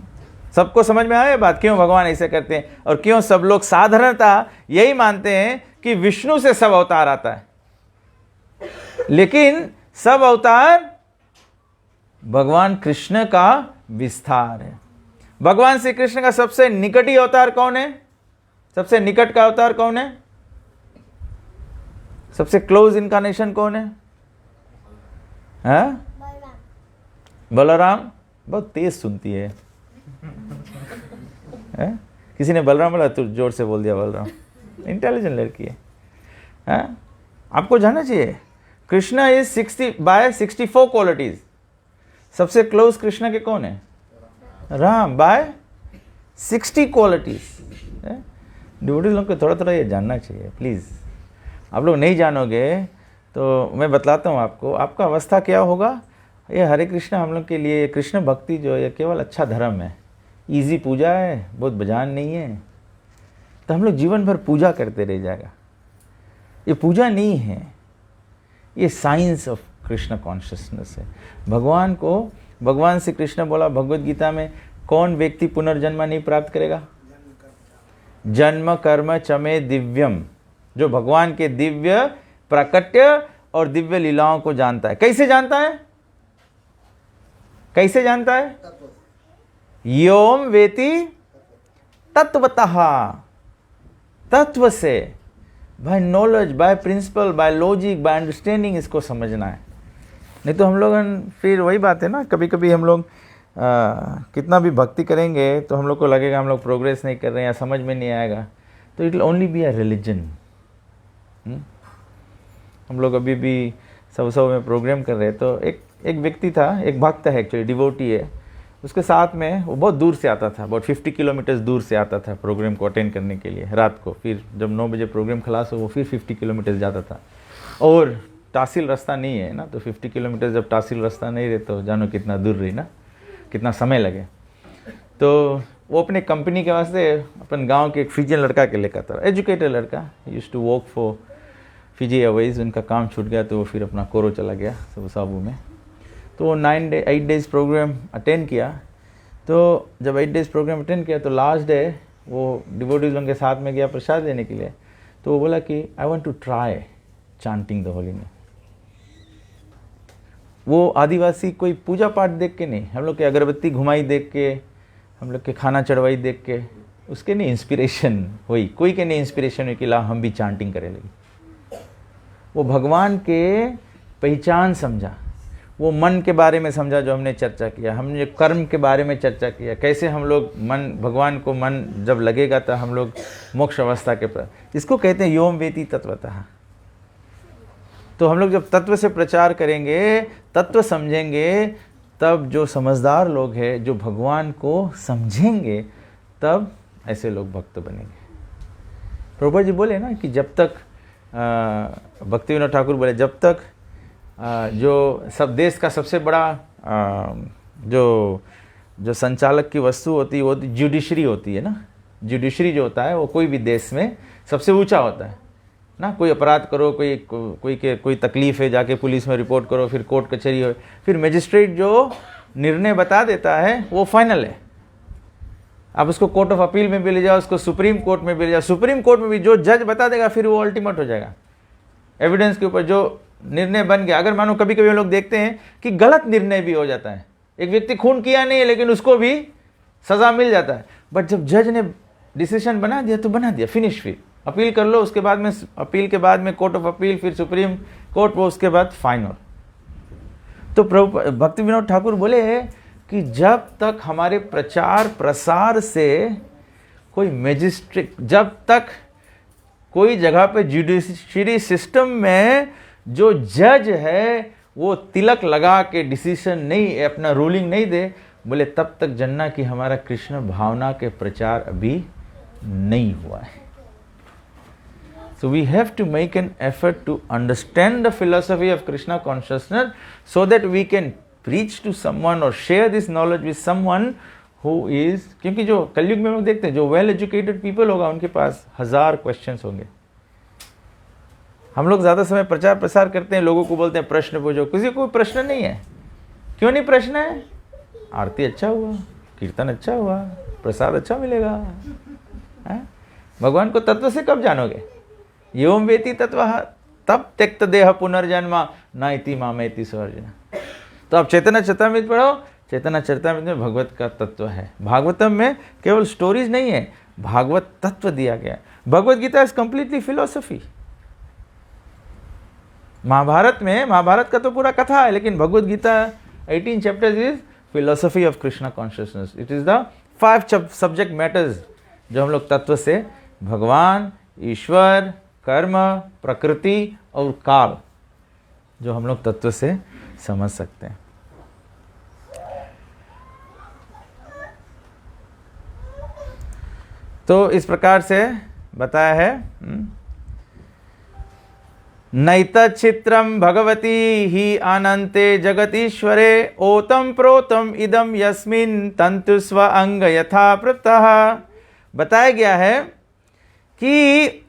सबको समझ में आया बात, क्यों भगवान ऐसे करते हैं, और क्यों सब लोग साधारणतः यही मानते हैं कि विष्णु से सब अवतार आता है, लेकिन सब अवतार भगवान कृष्ण का विस्तार है। भगवान श्री कृष्ण का सबसे निकटी अवतार कौन है? सबसे निकट का अवतार कौन है? सबसे क्लोज इनकारनेशन कौन है? हाँ? बलराम। बहुत तेज सुनती है। किसी ने बलराम बोला, तू जोर से बोल दिया बलराम। इंटेलिजेंट लड़की है। हाँ? आपको जानना चाहिए कृष्ण इज 64 क्वालिटीज। सबसे क्लोज कृष्ण के कौन है? Ram bye 60 qualities. डिवोटीज लोग को थोड़ा थोड़ा ये जानना चाहिए प्लीज। आप लोग नहीं जानोगे तो मैं बतलाता हूँ आपको, आपका अवस्था क्या होगा। ये हरे कृष्ण हम लोग के लिए, कृष्ण भक्ति जो है केवल अच्छा धर्म है, इजी पूजा है, बहुत बजान नहीं है। तो हम लोग जीवन भर पूजा करते रह जाएगा। ये पूजा नहीं है, ये साइंस ऑफ कृष्ण कॉन्शियसनेस है। भगवान को, भगवान श्री कृष्ण बोला भगवद गीता में, कौन व्यक्ति पुनर्जन्म नहीं प्राप्त करेगा? जन्म कर्म चमे दिव्यम, जो भगवान के दिव्य प्राकट्य और दिव्य लीलाओं को जानता है। कैसे जानता है? कैसे जानता है? योम वेति तत्वतः, तत्व से, by knowledge, by principle, by logic, by understanding इसको समझना है। नहीं तो हम लोग फिर वही बात है ना, कभी कभी हम लोग कितना भी भक्ति करेंगे तो हम लोग को लगेगा हम लोग प्रोग्रेस नहीं कर रहे हैं या समझ में नहीं आएगा, तो it will only be a religion. हम लोग अभी भी सब में प्रोग्राम कर रहे हैं, तो एक व्यक्ति था, एक भक्त है एक्चुअली, डिवोटी है, उसके साथ में वो बहुत दूर से आता था, बहुत 50 किलोमीटर्स दूर से आता था प्रोग्राम को अटेंड करने के लिए रात को। फिर जब 9 बजे प्रोग्राम खलास हो वो फिर 50 किलोमीटर्स जाता था, और तहसील रास्ता नहीं है ना, तो 50 किलोमीटर जब तहसील रास्ता नहीं रहे तो जानो कितना दूर रही ना, कितना समय लगे। तो वो अपने कंपनी के वास्ते अपन गांव के एक फिजियन लड़का के लेकर था, एजुकेटेड लड़का, used to work for Fiji Airways. उनका काम छूट गया तो वो फिर अपना कोरो चला गया सबू में। तो वो 8 डेज़ प्रोग्राम अटेंड किया। तो जब 8 डेज़ प्रोग्राम अटेंड किया तो लास्ट डे वो डिवोटीज उनके साथ में गया प्रसाद देने के लिए। तो वो बोला कि I want to try chanting the holy name. वो आदिवासी कोई पूजा पाठ देख के नहीं, हम लोग के अगरबत्ती घुमाई देख के, हम लोग के खाना चढ़वाई देख के, उसके नहीं इंस्पिरेशन हुई, कोई के नहीं इंस्पिरेशन हुई कि ला हम भी चांटिंग करें लगी। वो भगवान के पहचान समझा, वो मन के बारे में समझा जो हमने चर्चा किया, हमने कर्म के बारे में चर्चा किया, कैसे हम लोग मन, भगवान को मन जब लगेगा तो हम लोग मोक्ष अवस्था के पर, इसको कहते हैं योम वेति तत्वतः। तो हम लोग जब तत्व से प्रचार करेंगे, तत्व समझेंगे, तब जो समझदार लोग हैं, जो भगवान को समझेंगे, तब ऐसे लोग भक्त बनेंगे। प्रभुपाद जी बोले ना कि जब तक भक्ति विनोद ठाकुर बोले, जब तक जो सब देश का सबसे बड़ा जो संचालक की वस्तु होती है वो जुडिशरी होती है ना। जुडिशरी जो होता है वो कोई भी देश में सबसे ऊंचा होता है ना। कोई अपराध करो, कोई तकलीफ है, जाके पुलिस में रिपोर्ट करो, फिर कोर्ट कचहरी हो, फिर मजिस्ट्रेट जो निर्णय बता देता है वो फाइनल है। आप उसको कोर्ट ऑफ अपील में भी ले जाओ, उसको सुप्रीम कोर्ट में भी ले जाओ, सुप्रीम कोर्ट में भी जो जज बता देगा फिर वो अल्टीमेट हो जाएगा। एविडेंस के ऊपर जो निर्णय बन गया, अगर मानो कभी कभी हम लोग देखते हैं कि गलत निर्णय भी हो जाता है, एक व्यक्ति खून किया नहीं है लेकिन उसको भी सजा मिल जाता है, बट जब जज ने डिसीजन बना दिया तो बना दिया, फिनिश। फिर अपील कर लो, उसके बाद में अपील के बाद में कोर्ट ऑफ अपील, फिर सुप्रीम कोर्ट, वो उसके बाद फाइनल। तो प्रभु भक्ति विनोद ठाकुर बोले कि जब तक हमारे प्रचार प्रसार से कोई मैजिस्ट्रेट, जब तक कोई जगह पे जुडिशरी सिस्टम में जो जज है वो तिलक लगा के डिसीजन नहीं, अपना रूलिंग नहीं दे, बोले तब तक जानना कि हमारा कृष्ण भावना के प्रचार अभी नहीं हुआ है। So we have to make an effort to understand the philosophy of Krishna consciousness so that we can preach to someone or share this knowledge with someone who is, क्योंकि जो कलयुग में हम देखते हैं जो वेल एजुकेटेड पीपल होगा उनके पास 1000 क्वेश्चंस होंगे। हम लोग ज़्यादा समय प्रचार प्रसार करते हैं, लोगों को बोलते हैं प्रश्न पूछो, किसी को प्रश्न नहीं है। क्यों नहीं प्रश्न है? आरती अच्छा हुआ, कीर्तन अच्छा हुआ, प्रसाद अच्छा मिलेगा। भगवान को तत्व से कब जानोगे? योम वेति तत्वः तब त्यक्त देह पुनर्जन्मा न इति मामेति सर्वजन। तो आप चैतन्य चरितामृत पढ़ो, चैतन्य चरितामृत में भगवत का तत्व है। भागवतम में केवल स्टोरीज नहीं है, भागवत तत्व दिया गया है। Bhagavad Gita is completely philosophy. Mahabharat में, महाभारत का तो पूरा कथा है, लेकिन Bhagavad Gita 18 chapters is philosophy of Krishna consciousness. It is the 5 subject matters जो हम लोग तत्व से भगवान, ईश्वर, कर्म, प्रकृति और काल जो हम लोग तत्व से समझ सकते हैं। तो इस प्रकार से बताया है। नैतच्चित्रम भगवती ही अनंते जगतीश्वरे ओतम प्रोतम इदम यस्मिन तंतु स्व अंग यथा प्रतः। बताया गया है कि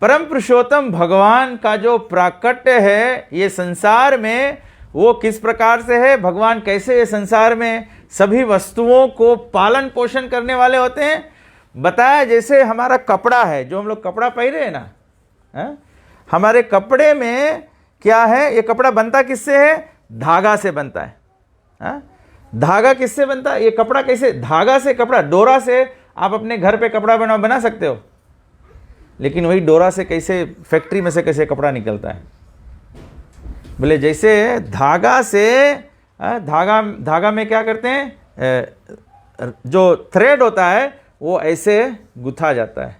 परम पुरुषोत्तम भगवान का जो प्राकट्य है ये संसार में, वो किस प्रकार से है, भगवान कैसे ये संसार में सभी वस्तुओं को पालन पोषण करने वाले होते हैं। बताया जैसे हमारा कपड़ा है, जो हम लोग कपड़ा पहने हैं ना, हाँ? हमारे कपड़े में क्या है, ये कपड़ा बनता किससे है? धागा से बनता है। हाँ? धागा किससे बनता है? ये कपड़ा कैसे? धागा से, कपड़ा डोरा से आप अपने घर पे कपड़ा बना सकते हो, लेकिन वही डोरा से कैसे, फैक्ट्री में से कैसे कपड़ा निकलता है? बोले जैसे धागा से, धागा में क्या करते हैं, जो थ्रेड होता है वो ऐसे गुथा जाता है,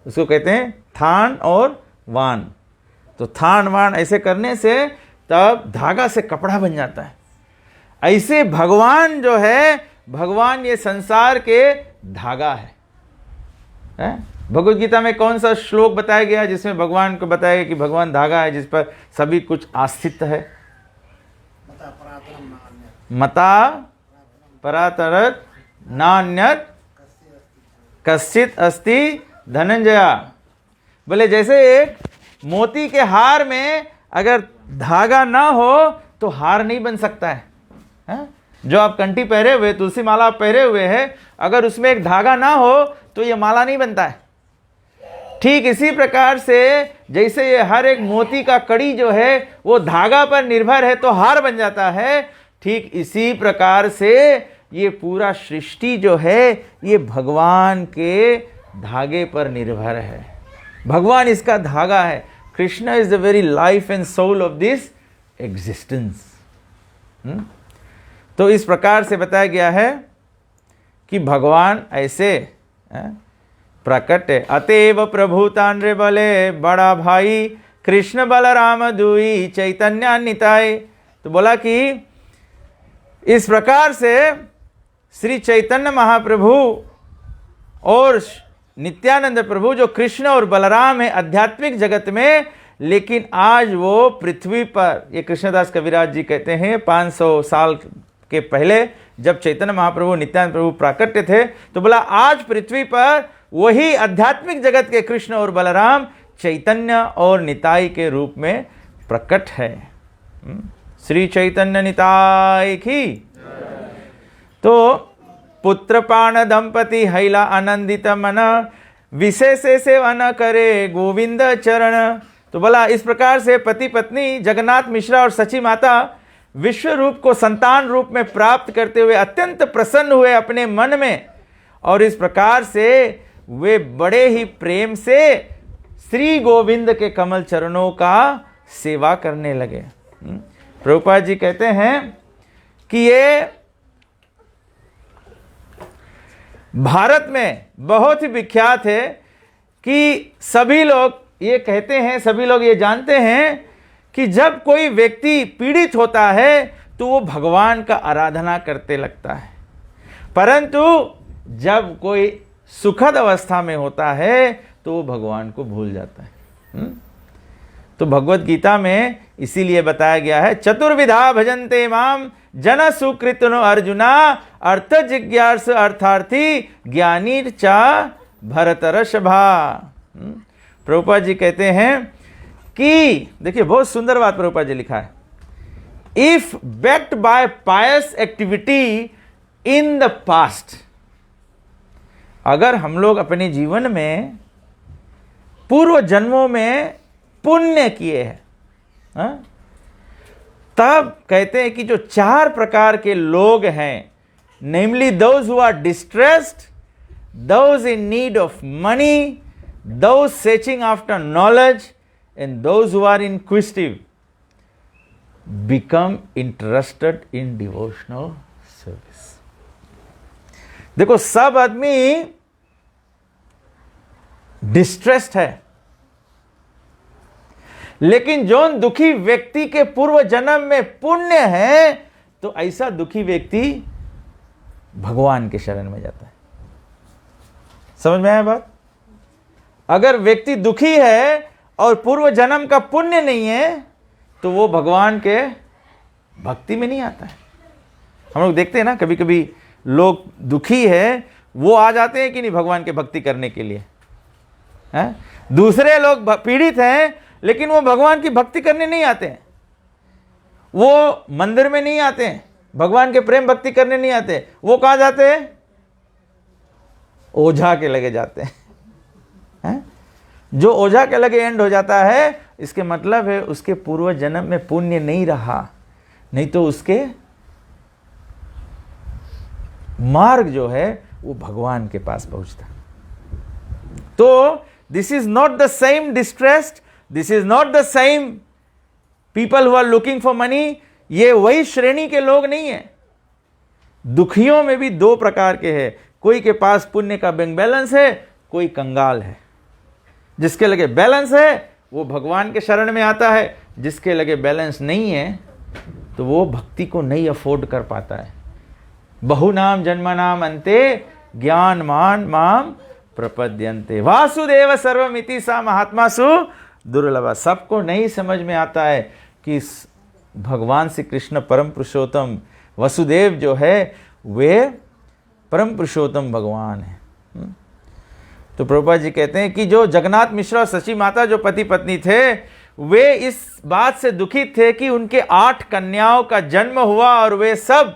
उसको कहते हैं थान और वान। तो थान वान ऐसे करने से तब धागा से कपड़ा बन जाता है। ऐसे भगवान जो है, भगवान ये संसार के धागा है? भगवद गीता में कौन सा श्लोक बताया गया जिसमें भगवान को बताया गया कि भगवान धागा है जिस पर सभी कुछ आस्थित है? मता परातरत नान्यत कश्चित अस्ति धनंजया। बोले जैसे एक मोती के हार में अगर धागा ना हो तो हार नहीं बन सकता है। जो आप कंठी पहरे हुए, तुलसी माला आप पहरे हुए हैं, अगर उसमें एक धागा ना हो तो ये माला नहीं बनता है। ठीक इसी प्रकार से जैसे ये हर एक मोती का कड़ी जो है वो धागा पर निर्भर है तो हार बन जाता है, ठीक इसी प्रकार से ये पूरा सृष्टि जो है ये भगवान के धागे पर निर्भर है। भगवान इसका धागा है। Krishna is the very life and soul of this existence. तो इस प्रकार से बताया गया है कि भगवान ऐसे प्रकट है। अतएव प्रभु तांड्रे बले बड़ा भाई कृष्ण बलराम दुई चैतन्य निताय। तो बोला कि इस प्रकार से श्री चैतन्य महाप्रभु और नित्यानंद प्रभु जो कृष्ण और बलराम है आध्यात्मिक जगत में, लेकिन आज वो पृथ्वी पर, ये कृष्णदास कविराज जी कहते हैं 500 साल के पहले जब चैतन्य महाप्रभु नित्यानंद प्रभु प्राकट्य थे, तो बोला आज पृथ्वी पर वही आध्यात्मिक जगत के कृष्ण और बलराम चैतन्य और निताई के रूप में प्रकट है। श्री चैतन्य निताई की। तो पुत्रपाण दंपति हैला आनंदित मन विशेष सेवन करे गोविंद चरण। तो बोला इस प्रकार से पति पत्नी जगन्नाथ मिश्रा और सची माता विश्व रूप को संतान रूप में प्राप्त करते हुए अत्यंत प्रसन्न हुए अपने मन में, और इस प्रकार से वे बड़े ही प्रेम से श्री गोविंद के कमल चरणों का सेवा करने लगे। प्रभुपाद जी कहते हैं कि ये भारत में बहुत ही विख्यात है कि सभी लोग ये कहते हैं, सभी लोग ये जानते हैं कि जब कोई व्यक्ति पीड़ित होता है तो वो भगवान का आराधना करते लगता है, परंतु जब कोई सुखद अवस्था में होता है तो वो भगवान को भूल जाता है। तो भगवत गीता में इसीलिए बताया गया है चतुर्विधा भजन्ते माम जन सुकृतनो अर्जुना अर्थ जिज्ञास अर्थार्थी ज्ञानी चा भरतर्षभा। प्रभुपाद जी कहते हैं कि देखिए बहुत सुंदर बात प्रभुपाद जी लिखा है, if backed by pious activity in the past, अगर हम लोग अपने जीवन में पूर्व जन्मों में पुण्य किए हैं, तब कहते हैं कि जो 4 प्रकार के लोग हैं, namely those who are distressed, those in need of money, those searching after knowledge and those who are inquisitive, become interested in devotional service. देखो सब आदमी डिस्ट्रेस्ड है, लेकिन जो दुखी व्यक्ति के पूर्व जन्म में पुण्य है तो ऐसा दुखी व्यक्ति भगवान के शरण में जाता है। समझ में आया बात? अगर व्यक्ति दुखी है और पूर्व जन्म का पुण्य नहीं है तो वो भगवान के भक्ति में नहीं आता है। हम लोग देखते हैं ना, कभी कभी लोग दुखी है वो आ जाते हैं कि नहीं भगवान के भक्ति करने के लिए, हैं? दूसरे लोग पीड़ित हैं लेकिन वो भगवान की भक्ति करने नहीं आते हैं, वो मंदिर में नहीं आते हैं, भगवान के प्रेम भक्ति करने नहीं आते। वो कहाँ जाते हैं? ओझा के लगे जाते हैं? जो ओझा के लगे एंड हो जाता है, इसके मतलब है उसके पूर्व जन्म में पुण्य नहीं रहा, नहीं तो उसके मार्ग जो है वो भगवान के पास पहुंचता। तो this is not the same distressed, this is not the same people who are looking for money. ये वही श्रेणी के लोग नहीं है। दुखियों में भी दो प्रकार के हैं, कोई के पास पुण्य का बैंक बैलेंस है, कोई कंगाल है। जिसके लगे बैलेंस है वो भगवान के शरण में आता है, जिसके लगे बैलेंस नहीं है तो वो भक्ति को नहीं अफोर्ड कर पाता है। बहुनाम जन्मनाम अंते ज्ञान मान माम प्रपद्यन्ते वासुदेव सर्वमिति सा महात्मासु दुर्लभ। सबको नहीं समझ में आता है कि भगवान श्री कृष्ण परम पुरुषोत्तम वसुदेव जो है वे परम पुरुषोत्तम भगवान है। तो प्रभुपाद जी कहते हैं कि जो जगन्नाथ मिश्रा और सची माता जो पति पत्नी थे, वे इस बात से दुखित थे कि उनके 8 कन्याओं का जन्म हुआ और वे सब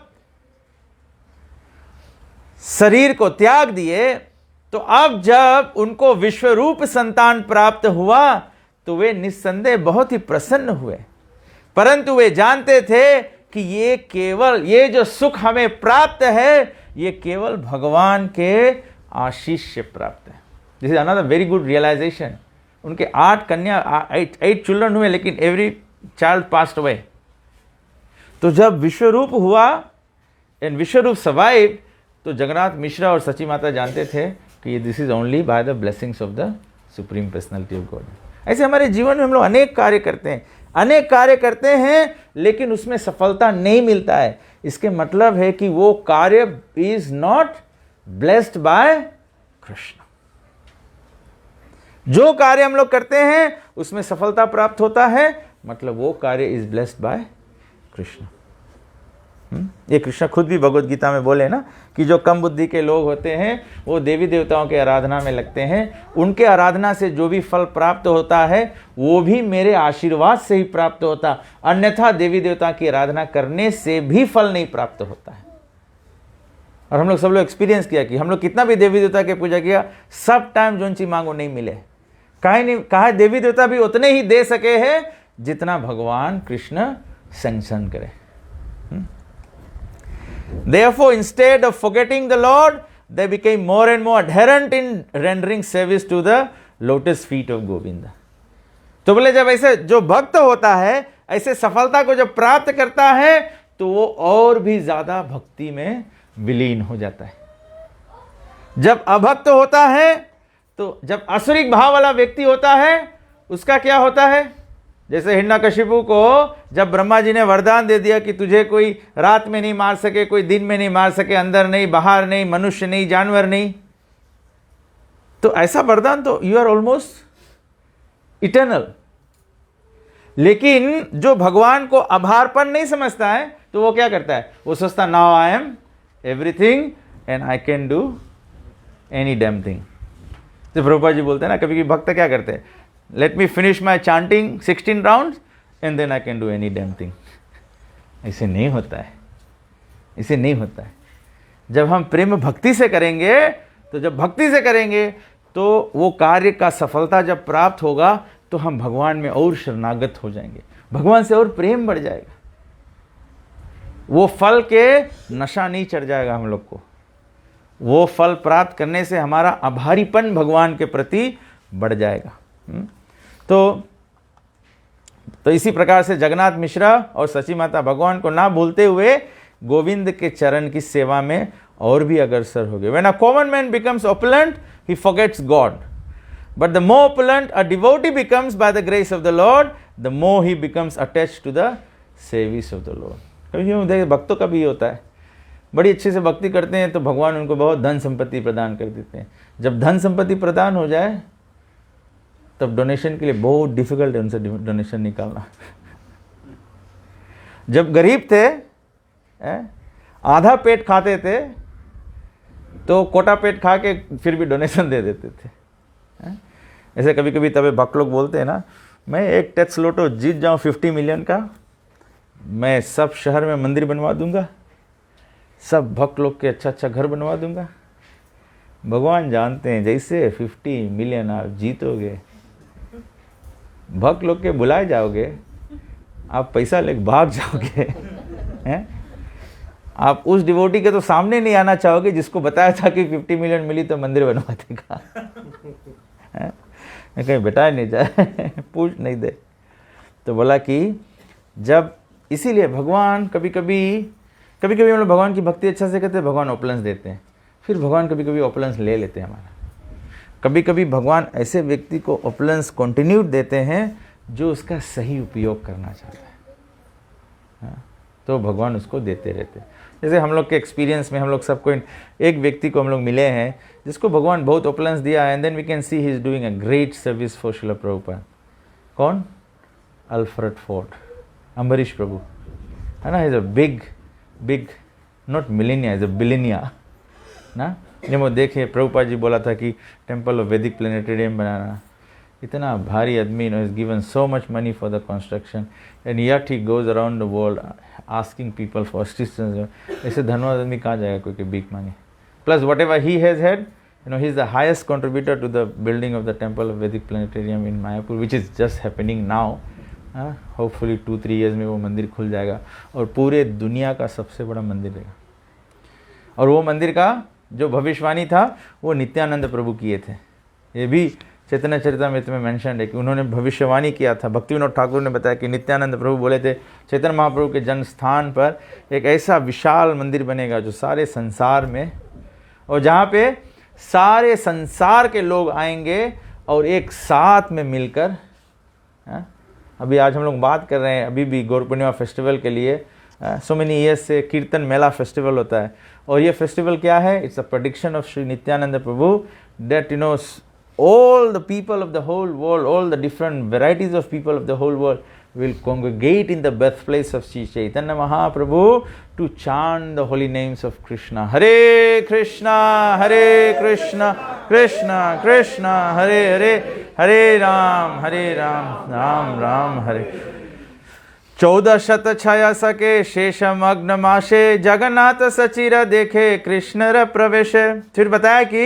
शरीर को त्याग दिए। तो अब जब उनको विश्वरूप संतान प्राप्त हुआ तो वे निस्संदेह बहुत ही प्रसन्न हुए, परंतु वे जानते थे कि ये जो सुख हमें प्राप्त है ये केवल भगवान के आशीष से प्राप्त है। This is another very good realization. उनके 8 कन्या 8 चिल्ड्रन हुए, लेकिन एवरी चाइल्ड पास्ड अवे। तो जब विश्वरूप हुआ एंड विश्वरूप सर्वाइव, तो जगन्नाथ मिश्रा और सची माता जानते थे कि this is only by the blessings of the supreme personality of God. ऐसे हमारे जीवन में हम लोग अनेक कार्य करते हैं, लेकिन उसमें सफलता नहीं मिलता है। इसके मतलब है कि वो कार्य is not blessed by Krishna. जो कार्य हम लोग करते हैं उसमें सफलता प्राप्त होता है, मतलब वो कार्य इज ब्लेस्ड बाय कृष्ण। ये कृष्ण खुद भी भगवद गीता में बोले ना कि जो कम बुद्धि के लोग होते हैं वो देवी देवताओं के आराधना में लगते हैं, उनके आराधना से जो भी फल प्राप्त होता है वो भी मेरे आशीर्वाद से ही प्राप्त होता, अन्यथा देवी देवता की आराधना करने से भी फल नहीं प्राप्त होता है। और हम लोग सब लोग एक्सपीरियंस किया कि हम लोग कितना भी देवी देवता की पूजा किया, सब टाइम जो चीज मांगो नहीं मिले। कहा देवी देवता भी उतने ही दे सके हैं जितना भगवान कृष्ण सैंक्शन करे। Therefore, instead of forgetting the Lord, they became more and more adherent in rendering service to the lotus feet of Govinda. तो बोले जब ऐसे जो भक्त होता है ऐसे सफलता को जब प्राप्त करता है तो वो और भी ज्यादा भक्ति में विलीन हो जाता है। जब अभक्त होता है, तो जब असुरिक भाव वाला व्यक्ति होता है, उसका क्या होता है? जैसे हिरण्यकशिपु को जब ब्रह्मा जी ने वरदान दे दिया कि तुझे कोई रात में नहीं मार सके, कोई दिन में नहीं मार सके, अंदर नहीं बाहर नहीं, मनुष्य नहीं जानवर नहीं, तो ऐसा वरदान तो यू आर ऑलमोस्ट इटर्नल। लेकिन जो भगवान को आभारपन नहीं समझता है तो वो क्या करता है? वो सोचता now I am everything and I can do any damn thing. तो प्रभुपाद जी बोलते हैं ना, कभी कभी भक्त क्या करते हैं, let me finish my chanting 16 round and then I can do any damn thing. ऐसे नहीं होता है, इसे नहीं होता है। जब हम प्रेम भक्ति से करेंगे, तो जब भक्ति से करेंगे तो वो कार्य का सफलता जब प्राप्त होगा तो हम भगवान में और शरणागत हो जाएंगे, भगवान से और प्रेम बढ़ जाएगा। वो फल के नशा नहीं चढ़ जाएगा हम लोग को, वो फल प्राप्त करने से हमारा आभारीपन भगवान के प्रति बढ़ जाएगा। तो इसी प्रकार से जगन्नाथ मिश्रा और सची माता भगवान को ना भूलते हुए गोविंद के चरण की सेवा में और भी अग्रसर हो गए। When a common man becomes opulent, he forgets God. But the more opulent a devotee becomes by the grace of the Lord, the more he becomes attached to the service of the Lord. कभी देखिए भक्तों का भी होता है, बड़ी अच्छे से भक्ति करते हैं तो भगवान उनको बहुत धन संपत्ति प्रदान कर देते हैं। जब धन संपत्ति प्रदान हो जाए तब डोनेशन के लिए बहुत डिफिकल्ट है उनसे डोनेशन निकालना। जब गरीब थे, आधा पेट खाते थे, तो कोटा पेट खा के फिर भी डोनेशन दे देते थे। ऐसे कभी कभी तब भक्त लोग बोलते हैं ना, मैं एक टैक्स लोटो जीत जाऊं 50 मिलियन का, मैं सब शहर में मंदिर बनवा दूंगा, सब भक्त लोग के अच्छा अच्छा घर बनवा दूंगा, भगवान जानते हैं जैसे 50 मिलियन आप जीतोगे, भक्त लोग के बुलाए जाओगे, आप पैसा लेके भाग जाओगे हैं? आप उस डिवोटी के तो सामने नहीं आना चाहोगे जिसको बताया था कि 50 मिलियन मिली तो मंदिर बनवा देगा। कहीं बेटा नहीं जाए पूछ नहीं दे। तो बोला कि जब, इसीलिए भगवान कभी कभी हम लोग भगवान की भक्ति अच्छा से करते हैं, भगवान ओपलेंस देते हैं, फिर भगवान कभी कभी ओपलेंस ले लेते हैं हमारा। कभी कभी भगवान ऐसे व्यक्ति को ओपलेंस कंटिन्यू देते हैं जो उसका सही उपयोग करना चाहता है, हाँ? तो भगवान उसको देते रहते हैं। जैसे हम लोग के एक्सपीरियंस में हम लोग सबको, एक व्यक्ति को हम लोग मिले हैं जिसको भगवान बहुत ओपलेंस दिया, and then we can see he is doing a great service for Srila Prabhupada. कौन? अल्फ्रेड फोर्ड, अम्बरीश प्रभु, है ना। Is a big not millionaire, is a billionaire ना। जब वो देखे, प्रभुपाद जी बोला था कि टेम्पल ऑफ वैदिक प्लेनेटेरियम बनाना, इतना भारी आदमी, is given so much money for the construction, and yet he goes around the world asking people for assistance. ऐसे धनवान आदमी कहाँ जाएगा कोई भीख मांगे। Plus what ever he has had, he is the highest contributor to the building of the temple of Vedic planetarium in Mayapur, which is just happening now. Hopefully 2-3 years में वो मंदिर खुल जाएगा और पूरे दुनिया का सबसे बड़ा मंदिर रहेगा। और वो मंदिर का जो भविष्यवाणी था वो नित्यानंद प्रभु किए थे। ये भी चैतन्य चरितामृत में मेंशन है कि उन्होंने भविष्यवाणी किया था। भक्ति विनोद ठाकुर ने बताया कि नित्यानंद प्रभु बोले थे चैतन्य महाप्रभु के जन्म स्थान पर एक ऐसा विशाल मंदिर बनेगा जो सारे संसार में, और जहाँ पे सारे संसार के लोग आएंगे और एक साथ में मिलकर, अभी आज हम लोग बात कर रहे हैं, अभी भी गौर पूर्णिमा फेस्टिवल के लिए सो मेनी ईयर्स से कीर्तन मेला फेस्टिवल होता है। और ये फेस्टिवल क्या है? It's a prediction of Shri Nityanand Prabhu that all the people of the whole world, all the different varieties of people of the whole world will congregate in the birthplace of Sri Chaitanya Mahaprabhu to chant the holy names of Krishna. Hare Krishna, Krishna Krishna, Hare Hare, Hare Ram, Ram Ram, Hare. 1406 सके शेषम अग्नमाशे जगन्नाथ सचिर देखे कृष्ण र प्रवेश। फिर बताया कि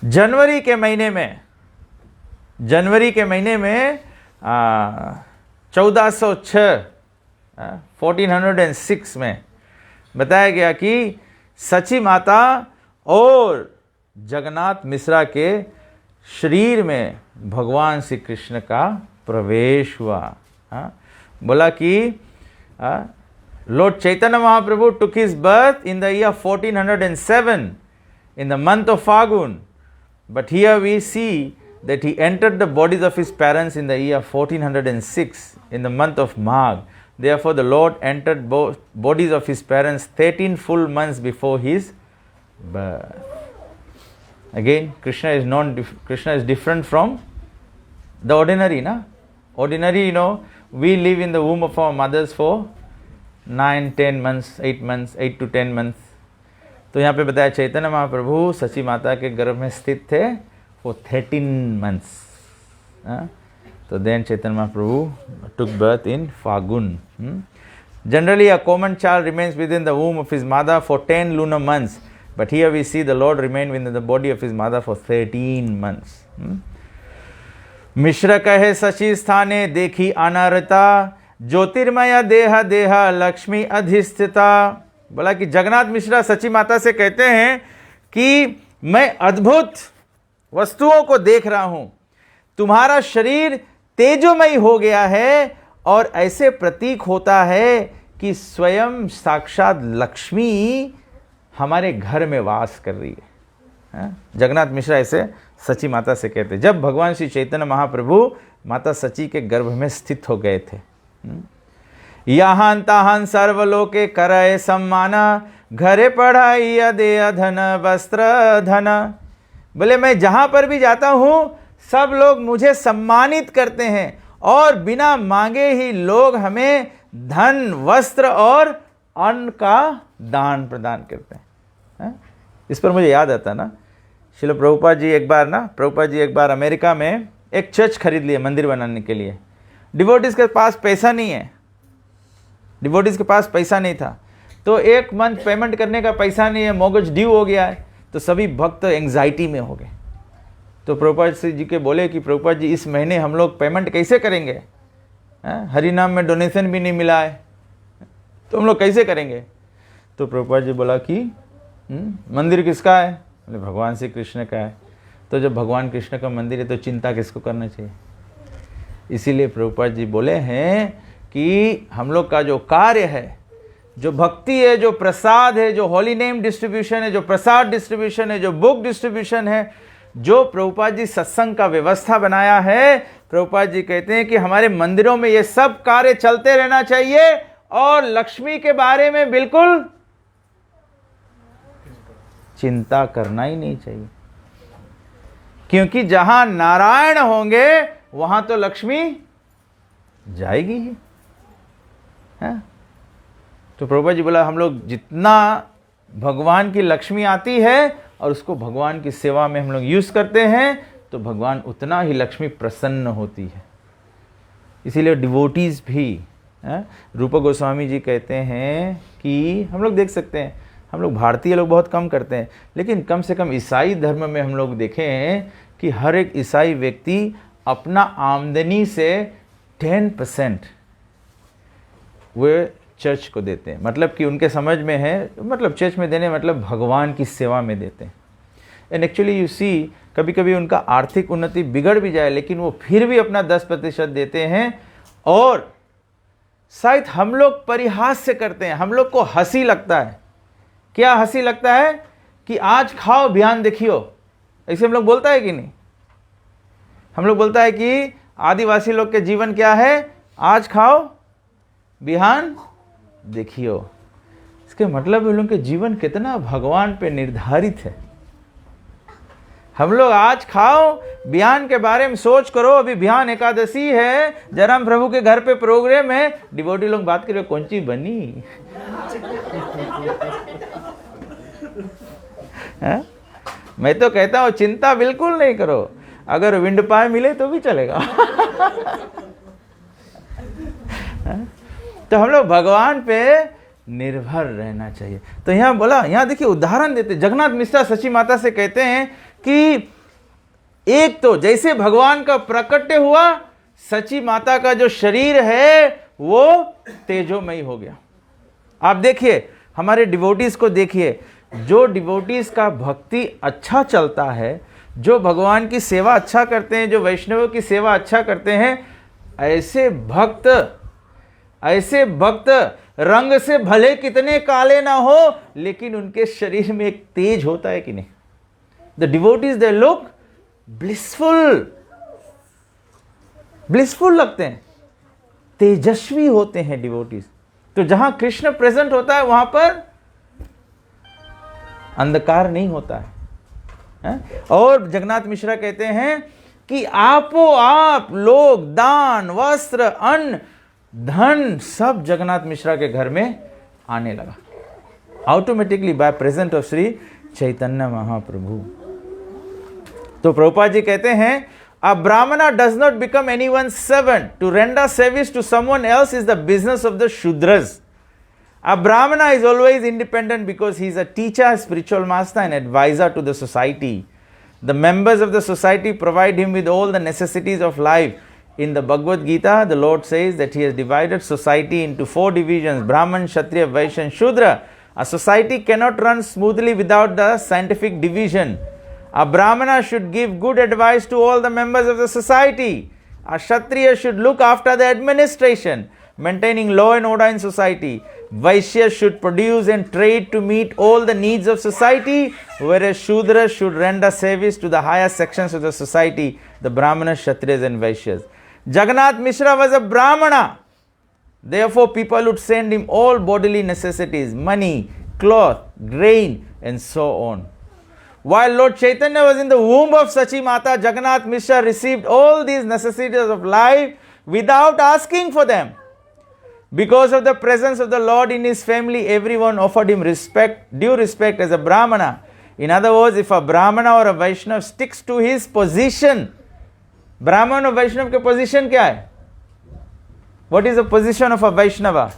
जनवरी के महीने में 1406 में बताया गया कि सची माता और जगन्नाथ मिश्रा के शरीर में भगवान श्री कृष्ण का प्रवेश हुआ। बोला कि Lord Chaitanya Mahaprabhu took his birth in the year 1407 in the month of Fagun. But here we see that he entered the bodies of his parents in the year 1406 in the month of Magh. Therefore, the Lord entered both bodies of his parents 13 full months before his birth. Again, Krishna is different from the ordinary, na? Ordinary, we live in the womb of our mothers for 9-10 months, 8 months, 8 to 10 months. तो यहाँ पे बताया चैतन्य महाप्रभु सची माता के गर्भ में स्थित थे for 13 months. So then Chaitanya Mahaprabhu took birth in Fagun. Generally, a common child remains within the womb of his mother for 10 lunar months. But here we see the Lord remained within the body of his mother for 13 months. मिश्र कहे सची स्थाने देखी अनारता ज्योतिर्मय देह देह लक्ष्मी अधिष्ठिता। बोला कि जगन्नाथ मिश्रा सची माता से कहते हैं कि मैं अद्भुत वस्तुओं को देख रहा हूं, तुम्हारा शरीर तेजोमय हो गया है और ऐसे प्रतीक होता है कि स्वयं साक्षात लक्ष्मी हमारे घर में वास कर रही है। जगन्नाथ मिश्रा ऐसे सची माता से कहते हैं जब भगवान श्री चैतन्य महाप्रभु माता सची के गर्भ में स्थित हो गए थे। यहाँ ताहन सर्वलोके करय सम्माना घरे पढ़ाई दे धन वस्त्र धन। बोले मैं जहां पर भी जाता हूं सब लोग मुझे सम्मानित करते हैं और बिना मांगे ही लोग हमें धन वस्त्र और अन्न का दान प्रदान करते हैं। इस पर मुझे याद आता ना, श्रील प्रभुपाद जी एक बार अमेरिका में एक चर्च खरीद लिए मंदिर बनाने के लिए। डिवोटीज के पास पैसा नहीं था, तो 1 मंथ पेमेंट करने का पैसा नहीं है, मॉर्गेज ड्यू हो गया है, तो सभी भक्त एंग्जाइटी में हो गए। तो प्रभुपाद जी के बोले कि प्रभुपाद जी इस महीने हम लोग पेमेंट कैसे करेंगे, हरि नाम में डोनेशन भी नहीं मिला है, तो हम लोग कैसे करेंगे। तो प्रभुपाद जी बोला कि मंदिर किसका है, बोले भगवान श्री कृष्ण का है। तो जब भगवान कृष्ण का मंदिर है तो चिंता किसको करना चाहिए। इसीलिए प्रभुपाद जी बोले हैं कि हम लोग का जो कार्य है, जो भक्ति है, जो प्रसाद है, जो होली नेम डिस्ट्रीब्यूशन है, जो प्रसाद डिस्ट्रीब्यूशन है, जो बुक डिस्ट्रीब्यूशन है, जो प्रभुपाद जी सत्संग का व्यवस्था बनाया है, प्रभुपाद जी कहते हैं कि हमारे मंदिरों में ये सब कार्य चलते रहना चाहिए और लक्ष्मी के बारे में बिल्कुल चिंता करना ही नहीं चाहिए, क्योंकि जहां नारायण होंगे वहां तो लक्ष्मी जाएगी ही, है? तो प्रभुपाद जी बोला हम लोग जितना भगवान की लक्ष्मी आती है और उसको भगवान की सेवा में हम लोग यूज करते हैं तो भगवान उतना ही लक्ष्मी प्रसन्न होती है। इसीलिए डिवोटीज भी, रूप गोस्वामी जी कहते हैं कि हम लोग देख सकते हैं, हम लोग भारतीय लोग बहुत कम करते हैं, लेकिन कम से कम ईसाई धर्म में हम लोग देखें कि हर एक ईसाई व्यक्ति अपना आमदनी से 10% वे चर्च को देते हैं। मतलब कि उनके समझ में है, मतलब चर्च में देने मतलब भगवान की सेवा में देते हैं। एंड एक्चुअली यू सी, कभी कभी उनका आर्थिक उन्नति बिगड़ भी जाए लेकिन वो फिर भी अपना 10% देते हैं। और शायद हम लोग परिहास से करते हैं, हम लोग को हंसी लगता है। क्या हंसी लगता है कि आज खाओ बिहान देखियो, ऐसे हम लोग बोलता है कि नहीं। हम लोग बोलता है कि आदिवासी लोग के जीवन क्या है, आज खाओ बिहान देखियो। इसके मतलब उन लोगों के जीवन कितना भगवान पे निर्धारित है। हम लोग आज खाओ बिहान के बारे में सोच करो, अभी बिहान एकादशी है, जयराम प्रभु के घर पे प्रोग्राम है, डिवोटी लोग बात करें कौन सी बनी है? मैं तो कहता हूं चिंता बिल्कुल नहीं करो, अगर विंड पाए मिले तो भी चलेगा तो हम लोग भगवान पे निर्भर रहना चाहिए। तो यहां बोला, यहां देखिए उदाहरण देते, जगन्नाथ मिश्रा सची माता से कहते हैं कि एक तो जैसे भगवान का प्रकट हुआ, सची माता का जो शरीर है वो तेजोमयी हो गया। आप देखिए हमारे डिवोटीज को देखिए, जो डिवोटीज का भक्ति अच्छा चलता है, जो भगवान की सेवा अच्छा करते हैं, जो वैष्णवों की सेवा अच्छा करते हैं, ऐसे भक्त रंग से भले कितने काले ना हो लेकिन उनके शरीर में एक तेज होता है कि नहीं। The devotees they look blissful लगते हैं, तेजस्वी होते हैं डिवोटीज। तो जहां कृष्ण प्रेजेंट होता है वहां पर अंधकार नहीं होता है। और जगन्नाथ मिश्रा कहते हैं कि आप लोग दान, वस्त्र, अन्न, धन सब जगन्नाथ मिश्रा के घर में आने लगा automatically by present of Shri Chaitanya Mahaprabhu. तो प्रभुपाद जी कहते हैं, a brahmana does not become anyone's servant. To render service to someone else is the business of the Shudras. A brahmana is always independent because he is a teacher, spiritual master and advisor to the society. The members of the society provide him with all the necessities of life. In the Bhagavad Gita, the Lord says that he has divided society into 4 divisions: Brahman, Kshatriya, Vaishya and Shudra. A society cannot run smoothly without the scientific division. A Brahmana should give good advice to all the members of the society. A Kshatriya should look after the administration, maintaining law and order in society. Vaishya should produce and trade to meet all the needs of society, whereas Shudra should render service to the higher sections of the society, the Brahmanas, Kshatriyas and Vaishyas. Jagannath Mishra was a Brahmana. Therefore, people would send him all bodily necessities, money, cloth, grain and so on. While Lord Chaitanya was in the womb of Sachi Mata, Jagannath Mishra received all these necessities of life without asking for them. Because of the presence of the Lord in his family, everyone offered him due respect as a Brahmana. In other words, if a Brahmana or a Vaishnava sticks to his position, Brahman or Vaishnava के position क्या है? What is the position of a Vaishnava?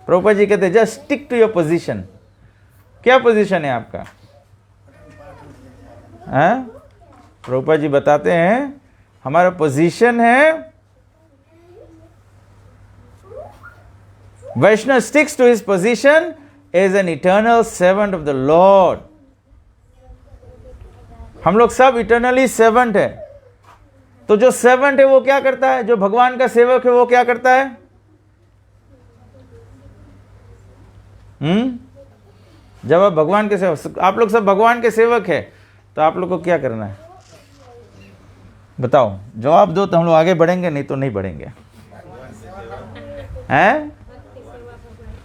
Prabhupada ji कहते हैं just stick to your position. क्या position है आपका? हैं? प्रभुपाद जी बताते हैं हमारा पोजीशन है, Vaishnava sticks to his position as an eternal servant of the lord. हम लोग सब इटर्नली सर्वेंट है। तो जो सर्वेंट है वो क्या करता है? जो भगवान का सेवक है वो क्या करता है? जब आप भगवान के सेवक, आप लोग सब भगवान के सेवक है, तो आप लोग को क्या करना है? बताओ, जवाब दो तो हम लोग आगे बढ़ेंगे, नहीं तो नहीं बढ़ेंगे। हैं?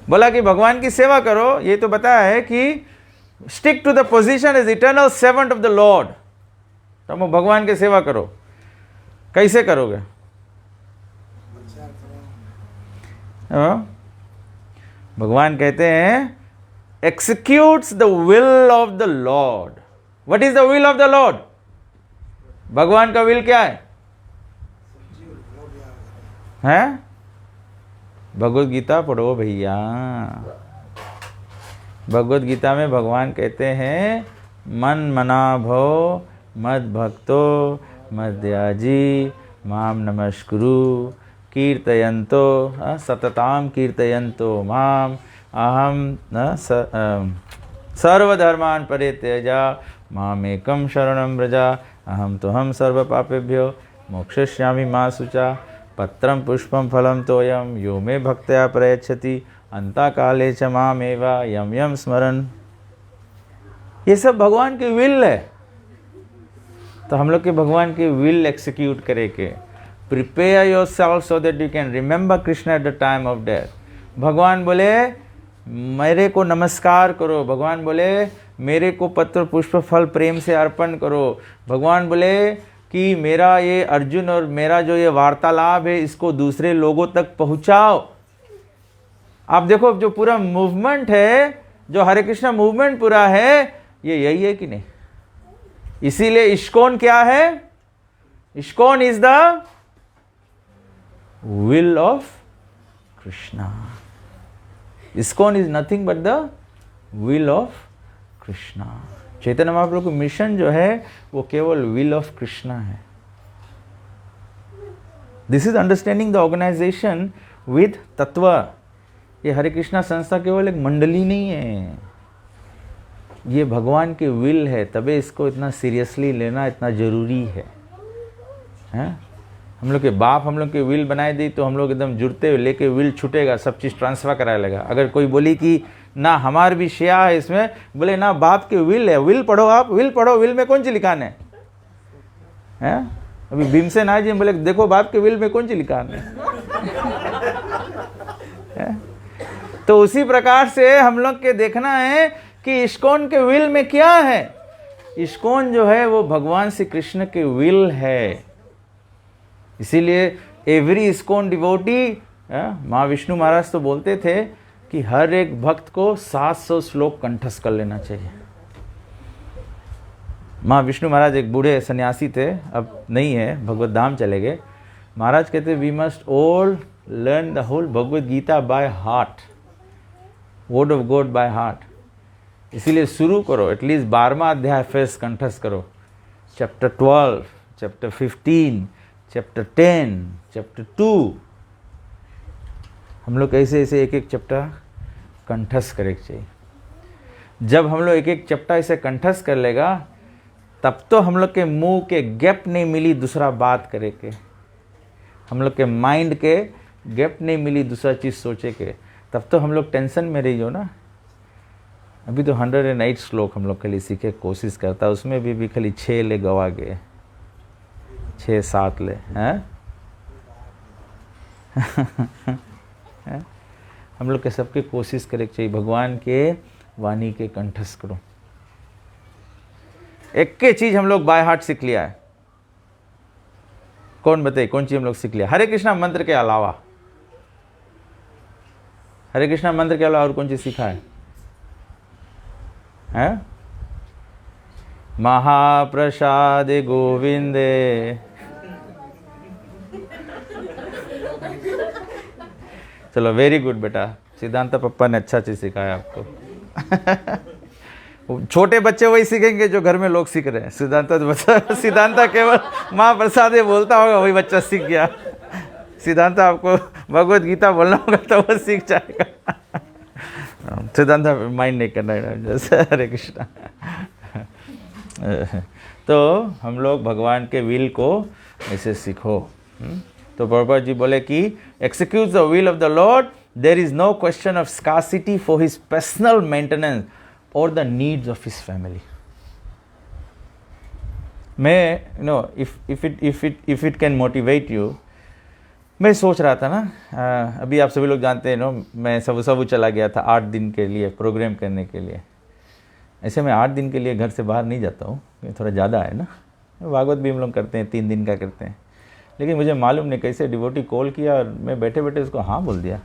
बोला कि भगवान की सेवा करो। ये तो बताया है कि stick to the position as eternal servant of the lord. तो भगवान की सेवा करो। कैसे करोगे? भगवान कहते हैं executes the will of the lord. What is the will of the lord? भगवान का विल क्या है? हैं? भगवत गीता पढ़ो भैया। भगवत गीता में भगवान कहते हैं मन मना भव मद भक्तो मद्याजी माम नमस्कुरु कीर्तयन्तो सतताम कीर्तयन्तो माम अहम सर्वधर्मान परित्यजा मामेकं शरणं व्रजा अहम तो हम सर्व पापेभ्यो मोक्षयिष्यामि मा शुचा पत्रं पुष्पं फलं तोयं यो मे भक्त्या प्रयच्छति अंता काले च मामेवा यम यम स्मरण। ये सब भगवान की विल है। तो हम लोग के भगवान की विल एक्सिक्यूट करे के prepare yourself so that you can remember Krishna at the time of death. भगवान बोले मेरे को नमस्कार करो। भगवान बोले मेरे को पत्र पुष्प फल प्रेम से अर्पण करो। भगवान बोले कि मेरा ये अर्जुन और मेरा जो ये वार्तालाप है इसको दूसरे लोगों तक पहुंचाओ। आप देखो जो पूरा मूवमेंट है, जो हरे कृष्णा मूवमेंट पूरा है, ये यही है कि नहीं? इसीलिए इस्कॉन क्या है? ISKCON is the will of Krishna. ISKCON is nothing but the will of Krishna. Chaitanya Mahaprabhu का मिशन जो है वो केवल विल ऑफ कृष्णा है। This is understanding the organization with तत्व। ये हरे कृष्णा संस्था केवल एक मंडली नहीं है, ये भगवान की विल है। तबे इसको इतना सीरियसली लेना इतना जरूरी है। हम लोग के बाप हम लोग के विल बनाए दी तो हम लोग एकदम जुड़ते हुए लेके विल छूटेगा, सब चीज़ ट्रांसफर कराया लेगा। अगर कोई बोली कि ना हमार भी शेयर है इसमें, बोले ना बाप के विल है। विल पढ़ो, आप विल पढ़ो, विल में कौन सी लिखान है? अभी भीमसेन आए जी बोले देखो बाप के विल में कौन सी लिखान है? तो उसी प्रकार से हम लोग के देखना है कि इस्कॉन के विल में क्या है। इस्कॉन जो है वो भगवान श्री कृष्ण के विल है। इसीलिए एवरी इस्कॉन डिवोटी, माँ विष्णु महाराज तो बोलते थे कि हर एक भक्त को 700 श्लोक कंठस्थ कर लेना चाहिए। माँ विष्णु महाराज एक बूढ़े सन्यासी थे, अब नहीं है, भगवत धाम चले गए। महाराज कहते we must all learn the whole Bhagavad Gita by heart, word of God by heart. इसीलिए शुरू करो, एटलीस्ट 12वां अध्याय फर्स्ट कंठस्थ करो। चैप्टर 12, चैप्टर 15, चैप्टर 10, चैप्टर 2, हम लोग ऐसे ऐसे एक एक चैप्टर कंठस्थ करे चाहिए। जब हम लोग एक एक चैप्टर ऐसे कंठस्थ कर लेगा तब तो हम लोग के मुंह के गैप नहीं मिली दूसरा बात करे के, हम लोग के माइंड के गैप नहीं मिली दूसरा चीज़ सोचे के, तब तो हम लोग टेंशन में रही हो ना। अभी तो 108 श्लोक हम लोग खाली सीखे कोशिश करता, उसमें भी खाली 6 ले गवा गए, 6-7 ले हैं। हम लोग के सबके कोशिश करे चाहिए भगवान के वाणी के कंठस्थ करो। एक के चीज हम लोग बाय हार्ट सीख लिया है। कौन बताइए कौन चीज हम लोग सीख लिया? हरे कृष्णा मंत्र के अलावा, हरे कृष्णा मंत्र के अलावा और कौन चीज सीखा है? महाप्रसाद गोविंदे। चलो वेरी गुड बेटा, सिद्धांत पप्पा ने अच्छा चीज़ सिखाया आपको। छोटे बच्चे वही सीखेंगे जो घर में लोग सीख रहे हैं। सिद्धांत केवल माँ प्रसाद ये बोलता होगा वही बच्चा सीख गया। सिद्धांत आपको भगवत गीता बोलना होगा तो वो सीख जाएगा। सिद्धांत माइंड नहीं करना है। जैसे हरे कृष्णा। तो हम लोग भगवान के विल को ऐसे सीखो। तो प्रभुपाद जी बोले कि execute the will of the lord, there is no question of scarcity for his personal maintenance और the needs of his family. मैं if it can motivate you, मैं सोच रहा था ना, अभी आप सभी लोग जानते हैं नो, मैं सबू चला गया था 8 दिन के लिए प्रोग्राम करने के लिए। ऐसे मैं 8 दिन के लिए घर से बाहर नहीं जाता हूँ, थोड़ा ज़्यादा है ना। भागवत भी हम लोग करते हैं, 3 दिन का करते हैं। लेकिन मुझे मालूम नहीं कैसे डिवोटी कॉल किया और मैं बैठे बैठे उसको हाँ बोल दिया।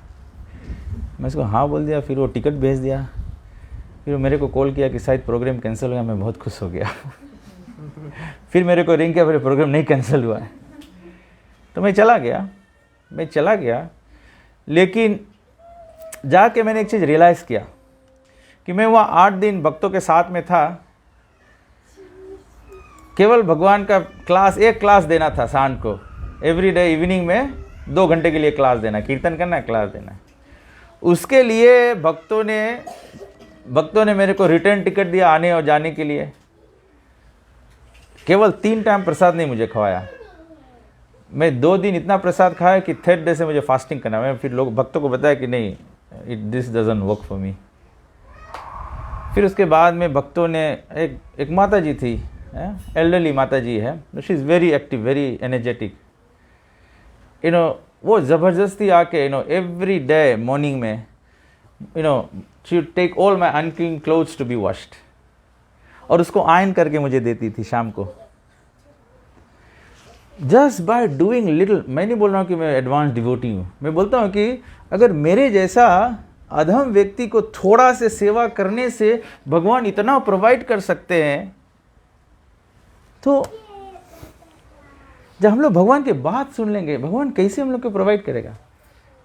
मैं उसको हाँ बोल दिया, फिर वो टिकट भेज दिया। फिर वो मेरे को कॉल किया कि शायद प्रोग्राम कैंसिल हो गया। मैं बहुत खुश हो गया। फिर मेरे को रिंग किया, फिर प्रोग्राम नहीं कैंसिल हुआ है। तो मैं चला गया। लेकिन जाके मैंने एक चीज़ रियलाइज़ किया कि मैं वहाँ 8 दिन भक्तों के साथ में था। केवल भगवान का एक क्लास देना था शाम को। एवरी डे इवनिंग में 2 घंटे के लिए क्लास देना, कीर्तन करना, क्लास देना। उसके लिए भक्तों ने मेरे को रिटर्न टिकट दिया आने और जाने के लिए। केवल 3 टाइम प्रसाद नहीं मुझे खवाया। मैं 2 दिन इतना प्रसाद खाया कि 3rd डे से मुझे फास्टिंग करना। मैं फिर भक्तों को बताया कि नहीं, this doesn't work for me. फिर उसके बाद में भक्तों ने एक माता जी थी, एल्डरली माता जी है, she is very active, very energetic. वो ज़बरदस्ती आके एवरी डे मॉर्निंग में she would take all my unclean clothes to be washed और उसको आयरन करके मुझे देती थी शाम को। Just by doing little. मैं नहीं बोल रहा हूँ कि मैं एडवांस डिवोटी हूँ। मैं बोलता हूँ कि अगर मेरे जैसा अधम व्यक्ति को थोड़ा से सेवा करने से भगवान इतना प्रोवाइड कर सकते हैं, तो जब हम लोग भगवान की बात सुन लेंगे, भगवान कैसे हम लोग को प्रोवाइड करेगा।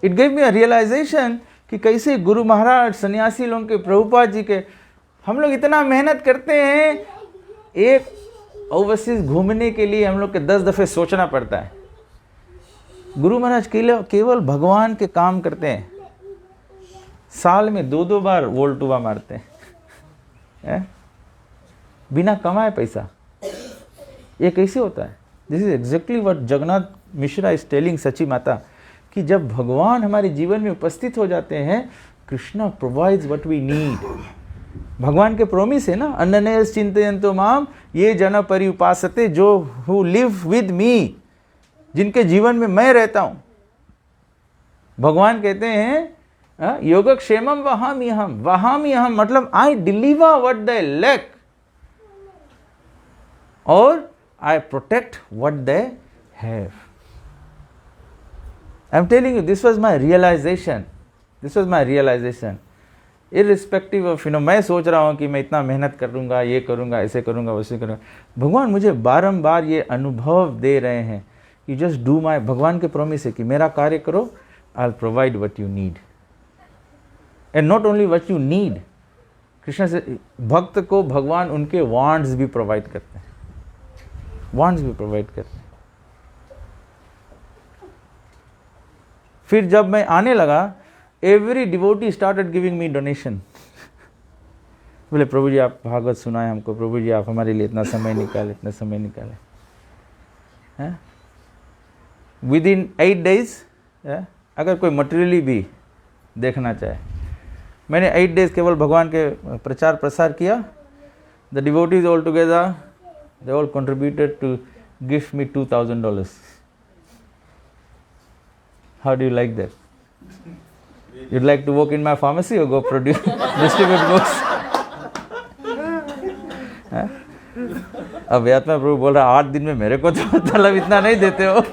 It gave me a realization कि कैसे गुरु महाराज, सन्यासी लोगों के, प्रभुपाद जी के, हम लोग इतना मेहनत करते हैं। एक ओवरसीज घूमने के लिए हम लोग के 10 दफ़े सोचना पड़ता है। गुरु महाराज केवल भगवान के काम करते हैं। साल में 2-2 बार वोल्टुवा मारते हैं बिना कमाए पैसा। ये कैसे होता है? This is exactly what Jagannath Mishra is telling Sachi Mata, कि जब भगवान हमारे जीवन में उपस्थित हो जाते हैं, Krishna provides what we need. भगवान के प्रोमिस है ना, अनन्यस चिंतयन्तो माम ये जन परिउपासते, जो हु लिव विद मी, जिनके जीवन में मैं रहता हूँ। भगवान कहते हैं योगक्षेमम वहाम्यहम, मतलब I deliver what they lack और I protect what they have. I'm telling you, this was my realization. Irrespective of, मैं सोच रहा हूँ कि मैं इतना मेहनत करूँगा, ये करूँगा, ऐसे करूँगा, वैसे करूँगा। भगवान मुझे बारंबार ये अनुभव दे रहे हैं कि just do my, भगवान के प्रॉमिस है कि मेरा कार्य करो, I'll provide what you need. And not only what you need, Krishna से भक्त को भगवान उनके वांट्स भी प्रोवाइड करते हैं। फिर जब मैं आने लगा, every devotee started giving me donation. बोले प्रभु जी आप भागवत सुनाए हमको, प्रभु जी आप हमारे लिए इतना समय निकाले। विद इन 8 days, अगर कोई मटेरियली भी देखना चाहे, मैंने 8 days केवल भगवान के प्रचार प्रसार किया। The devotees all together they all contributed to give me $2,000. How do you like that? You'd like to work in my pharmacy or go distribute books? अब याद में प्रभु बोल रहा 8 दिन में मेरे को तो मतलब इतना नहीं देते हो।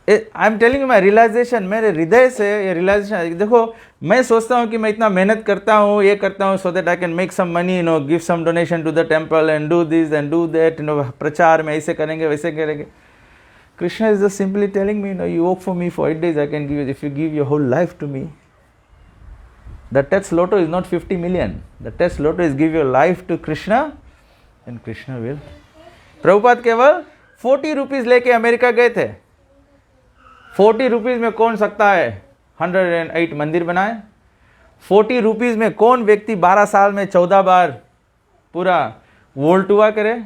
I am telling my realization, मेरे हृदय से ये रियलाइजेशन। देखो मैं सोचता हूँ कि मैं इतना मेहनत करता हूँ, ये करता हूँ, so that I can make some money, give some donation to the temple and do this and do that, प्रचार में ऐसे करेंगे वैसे करेंगे। Krishna is just simply telling me, you work for me for 8 days, I can give you, if you give your whole life to me. The test lotto is not 50 million. The test lotto is give your life to Krishna and Krishna will. Prabhupada केवल 40 rupees लेके America गए थे. 40 rupees में कौन सकता है 108 मंदिर बनाए? 40 रुपीज में कौन व्यक्ति 12 साल में 14 बार पूरा वर्ल्ड टूर करे?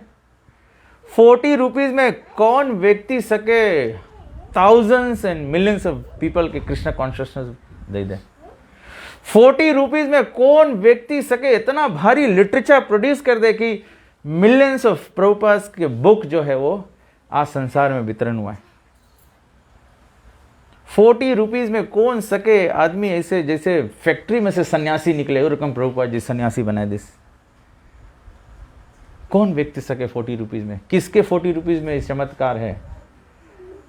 40 रुपीज में कौन व्यक्ति सके thousands and millions of people के कृष्ण कॉन्शियसनेस दे दे? 40 रुपीज में कौन व्यक्ति सके इतना भारी लिटरेचर प्रोड्यूस कर दे कि मिलियंस ऑफ प्रभुपाद के बुक जो है वो आज संसार में वितरण हुआ है? 40 रुपीज में कौन सके आदमी ऐसे जैसे फैक्ट्री में से सन्यासी निकले और रकम प्रभुपाद जी सन्यासी बनाए दिस? कौन व्यक्ति सके 40 रुपीज में? किसके 40 रुपीज में चमत्कार है?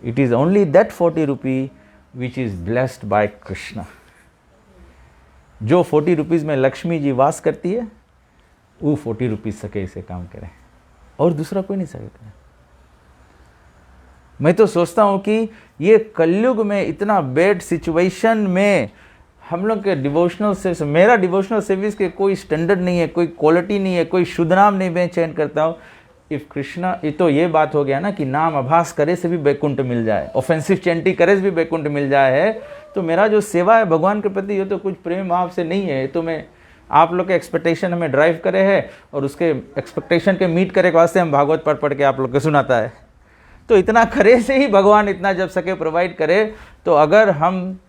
It is only that 40 rupee which is blessed by Krishna. जो 40 रुपीज में लक्ष्मी जी वास करती है वो 40 रुपीज सके इसे काम करे और दूसरा कोई नहीं सके. मैं तो सोचता हूं कि ये कलयुग में इतना बैड सिचुएशन में हम लोग के डिवोशनल सर्विस, मेरा डिवोशनल सर्विस के कोई स्टैंडर्ड नहीं है, कोई क्वालिटी नहीं है, कोई शुद्ध नाम नहीं मैं चयन करता हूँ. इफ कृष्णा, ये तो ये बात हो गया ना कि नाम आभास करे से भी बैकुंठ मिल जाए, ऑफेंसिव चैंटी करे से भी बैकुंठ मिल जाए है. तो मेरा जो सेवा है भगवान के प्रति ये तो कुछ प्रेम भाव से नहीं है. तो मैं आप लोग के एक्सपेक्टेशन हमें ड्राइव करे है और उसके एक्सपेक्टेशन के मीट करे के वास्ते हम भागवत पढ़ के आप लोग को सुनाता है. तो इतना करे से ही भगवान इतना जब सके प्रोवाइड करे. तो अगर हम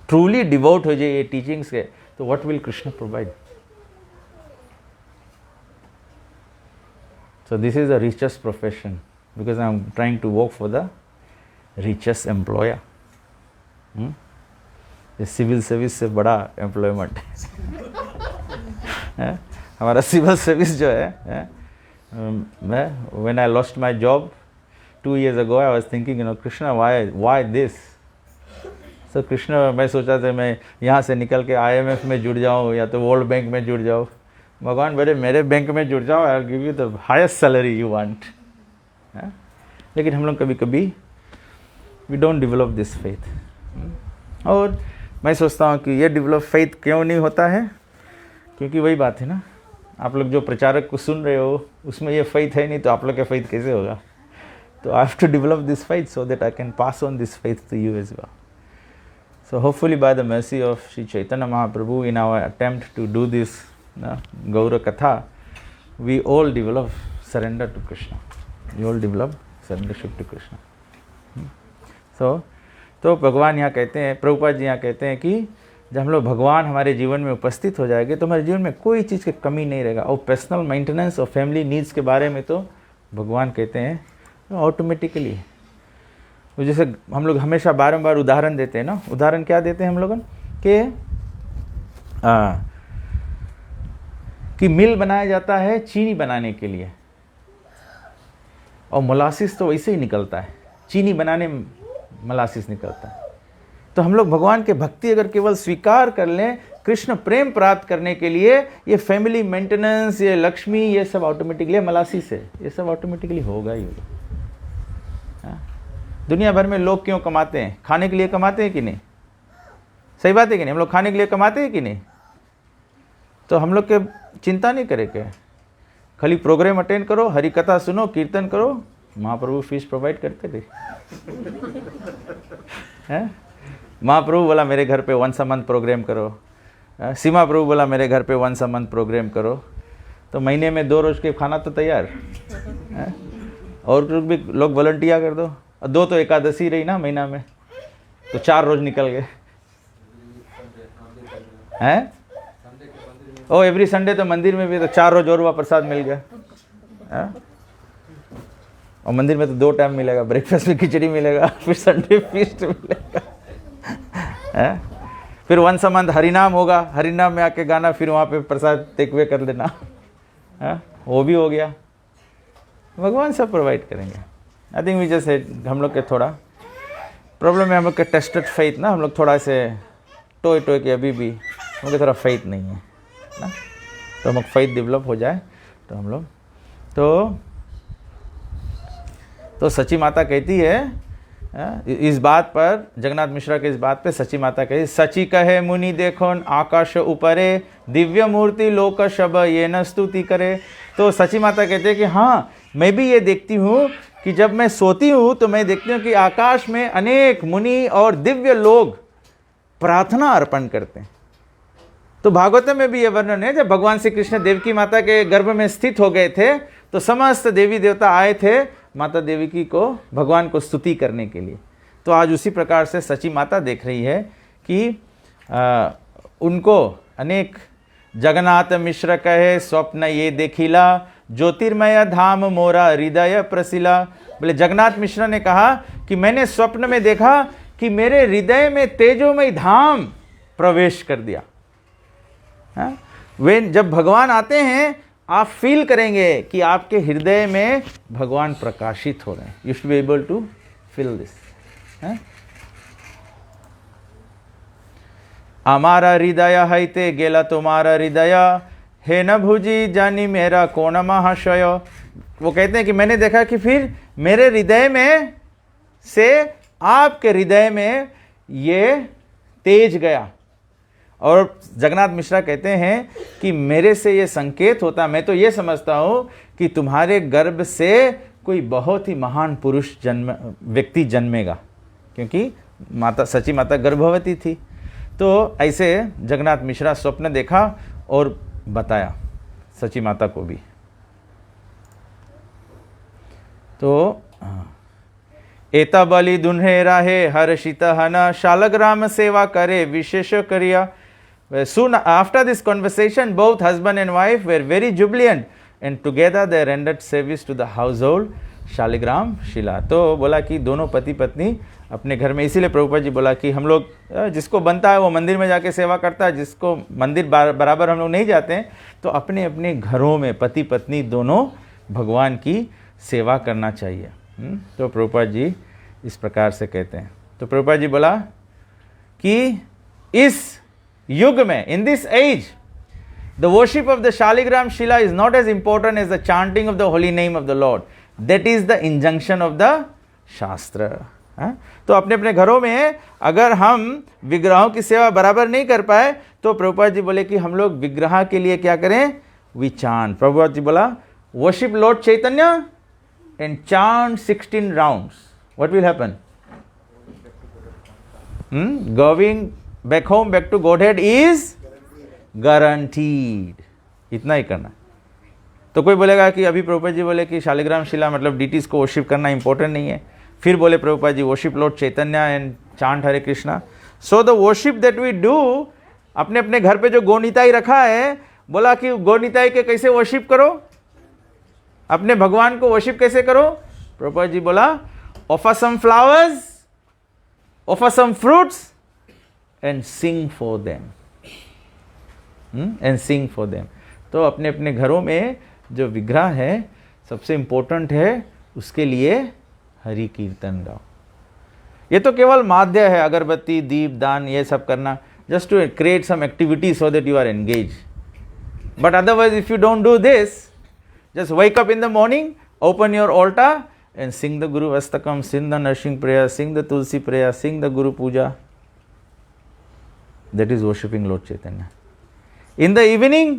ट्रूली डिवोट हो जाए ये टीचिंग्स के तो what will Krishna provide? So this is the richest profession because I am trying to work for the richest employer. ये सिविल सर्विस से बड़ा एम्प्लॉयमेंट है हमारा सिविल सर्विस जो है. मैं when I lost my job 2 years ago I was thinking Krishna why this? So Krishna मैं सोचा था मैं यहाँ से निकल के IMF में जुड़ जाऊँ या तो वर्ल्ड बैंक में जुड़ जाऊँ. भगवान बोले मेरे बैंक में जुड़ जाओ, I will give you the highest salary you want. लेकिन हम लोग कभी कभी we don't develop this faith. और मैं सोचता हूँ कि ये डेवलप फेथ क्यों नहीं होता है? क्योंकि वही बात है ना, आप लोग जो प्रचारक को सुन रहे हो उसमें ये फेथ है नहीं तो आप लोग का फेथ कैसे होगा? तो I have to develop this faith so that I can pass on this faith to you as well. So hopefully by the mercy of Sri Chaitanya Mahaprabhu in our attempt to do this Gaura Katha, we all develop surrender to Krishna. We all develop surrendership to Krishna. तो भगवान यहाँ कहते हैं, प्रभुपाद जी यहाँ कहते हैं कि जब हम लोग भगवान हमारे जीवन में उपस्थित हो जाएंगे तो हमारे जीवन में कोई चीज़ की कमी नहीं रहेगा. और पर्सनल मेंटेनेंस और फैमिली नीड्स के बारे में तो भगवान कहते हैं ऑटोमेटिकली. जैसे हम लोग हमेशा बारंबार उदाहरण देते हैं ना, उदाहरण क्या देते हैं हम लोगन कि मिल बनाया जाता है चीनी बनाने के लिए और मोलासिस तो वैसे ही निकलता है, चीनी बनाने मोलासिस निकलता है. तो हम लोग भगवान के भक्ति अगर केवल स्वीकार कर लें कृष्ण प्रेम प्राप्त करने के लिए, ये फैमिली मेंटेनेंस, ये लक्ष्मी, ये सब ऑटोमेटिकली मोलासिस है, ये सब ऑटोमेटिकली होगा ही होगा. दुनिया भर में लोग क्यों कमाते हैं? खाने के लिए कमाते हैं कि नहीं? सही बात है कि नहीं? हम लोग खाने के लिए कमाते हैं कि नहीं? तो हम लोग के चिंता नहीं करे क्या? खाली प्रोग्राम अटेंड करो, हरि कथा सुनो, कीर्तन करो, महाप्रभु फीस प्रोवाइड करते थे. महाप्रभु बोला मेरे घर पे वंस अ मंथ प्रोग्राम करो, सीमा प्रभु बोला मेरे घर पे वंस अ मंथ प्रोग्राम करो. तो महीने में 2 रोज के खाना तो तैयार. और भी लोग वॉलंटियर कर दो. 2 तो एकादशी रही ना महीना में, तो 4 रोज निकल गए हैं. ओ एवरी संडे तो मंदिर में भी तो 4 रोज और वह प्रसाद मिल गया. और मंदिर में तो 2 टाइम मिलेगा, ब्रेकफास्ट में खिचड़ी मिलेगा, फिर संडे फीस्ट मिलेगा. फिर वंस अ मंथ हरिनाम होगा, हरिनाम में आके गाना, फिर वहाँ पे प्रसाद टेक अवे कर लेना. वो भी हो गया. भगवान सब प्रोवाइड करेंगे. आई थिंक वी जस्ट हम लोग के थोड़ा प्रॉब्लम है, हम लोग के टेस्टेड फेथ ना, हम लोग थोड़ा से टोए के अभी भी हम लोग थोड़ा फेथ नहीं है ना. तो हम लोग फेथ डेवलप हो जाए तो हम लोग तो तो सची माता कहती है इस बात पर, जगन्नाथ मिश्रा के इस बात पे सची माता कहती, सची कहे मुनि देखो आकाश ऊपरे दिव्य मूर्ति लोक शब ये न स्तुति करे। तो सची माता कहते हैं कि हाँ, मैं भी ये देखती हूँ कि जब मैं सोती हूँ तो मैं देखती हूँ कि आकाश में अनेक मुनि और दिव्य लोग प्रार्थना अर्पण करते हैं। तो भागवत में भी ये वर्णन है, जब भगवान श्री कृष्ण देवकी माता के गर्भ में स्थित हो गए थे तो समस्त देवी देवता आए थे माता देवकी को, भगवान को स्तुति करने के लिए। तो आज उसी प्रकार से सची माता देख रही है कि उनको अनेक, जगन्नाथ मिश्र कहे स्वप्न ये देखिला ज्योतिर्मय धाम मोरा हृदय प्रसिला। बोले जगन्नाथ मिश्र ने कहा कि मैंने स्वप्न में देखा कि मेरे हृदय में तेजोमय धाम प्रवेश कर दिया। वे जब भगवान आते हैं आप फील करेंगे कि आपके हृदय में भगवान प्रकाशित हो रहे हैं। You should be able to feel this. हमारा हृदय है ते गेला तुम्हारा हृदय, हे न भुजी जानी मेरा कौन महाशय। वो कहते हैं कि मैंने देखा कि फिर मेरे हृदय में से आपके हृदय में ये तेज गया। और जगन्नाथ मिश्रा कहते हैं कि मेरे से ये संकेत होता, मैं तो ये समझता हूँ कि तुम्हारे गर्भ से कोई बहुत ही महान पुरुष व्यक्ति जन्मेगा, क्योंकि माता सची माता गर्भवती थी। तो ऐसे जगन्नाथ मिश्रा स्वप्न देखा और बताया सची माता को भी। तो एता बलि दुन्हे राहे हर्षित हन, शालग्राम सेवा करे विशेष करिया। Soon after this conversation, both husband and wife were very jubilant and together they rendered service to the household Shaligram शिला। तो बोला कि दोनों पति पत्नी अपने घर में, इसीलिए प्रभुपाद जी बोला कि हम लोग जिसको बनता है वो मंदिर में जाके सेवा करता है, जिसको मंदिर बराबर हम लोग नहीं जाते हैं, तो अपने अपने घरों में पति पत्नी दोनों भगवान की सेवा करना चाहिए। तो प्रभुपाद जी इस प्रकार से कहते हैं। तो प्रभुपाद जी बोला कि इस युग में, in this age, the worship of the shaligram shila is not as important as the chanting of the holy name of the lord, that is the injunction of the shastra. तो अपने अपने घरों में अगर हम विग्रहों की सेवा बराबर नहीं कर पाए तो प्रभुपाद जी बोले कि हम लोग विग्रह के लिए क्या करें, वी चांट। प्रभुपाद जी बोला worship Lord Chaitanya and chant 16 rounds, what will happen? Going back home, back to Godhead is guaranteed. इतना ही करना। तो कोई बोलेगा कि अभी प्रभुपाद जी बोले कि शालिग्राम शिला मतलब डीटीज को वर्शिप करना इंपॉर्टेंट नहीं है। फिर बोले Prabhupada ji worship Lord Chaitanya and chant Hare Krishna. So the worship that we do, अपने अपने घर पे जो गौनिताई रखा है, बोला कि गौनिताई के कैसे वर्शिप करो, अपने भगवान को वर्शिप कैसे करो? प्रभुपाद जी बोला offer some flowers, offer some fruits and sing for them, and sing for them. तो अपने अपने घरों में जो विग्रह है सबसे इंपॉर्टेंट है, उसके लिए हरि कीर्तन गाओ। ये तो केवल माध्य है, अगरबत्ती दीप दान ये सब करना, just to create some activity so that you are engage. But otherwise if you don't do this, just wake up in the morning, open your altar and sing the guru ashtakam, sing the Narasimha prayer, sing the Tulsi prayer, sing the guru puja, that is worshipping Lord Chaitanya. In the evening,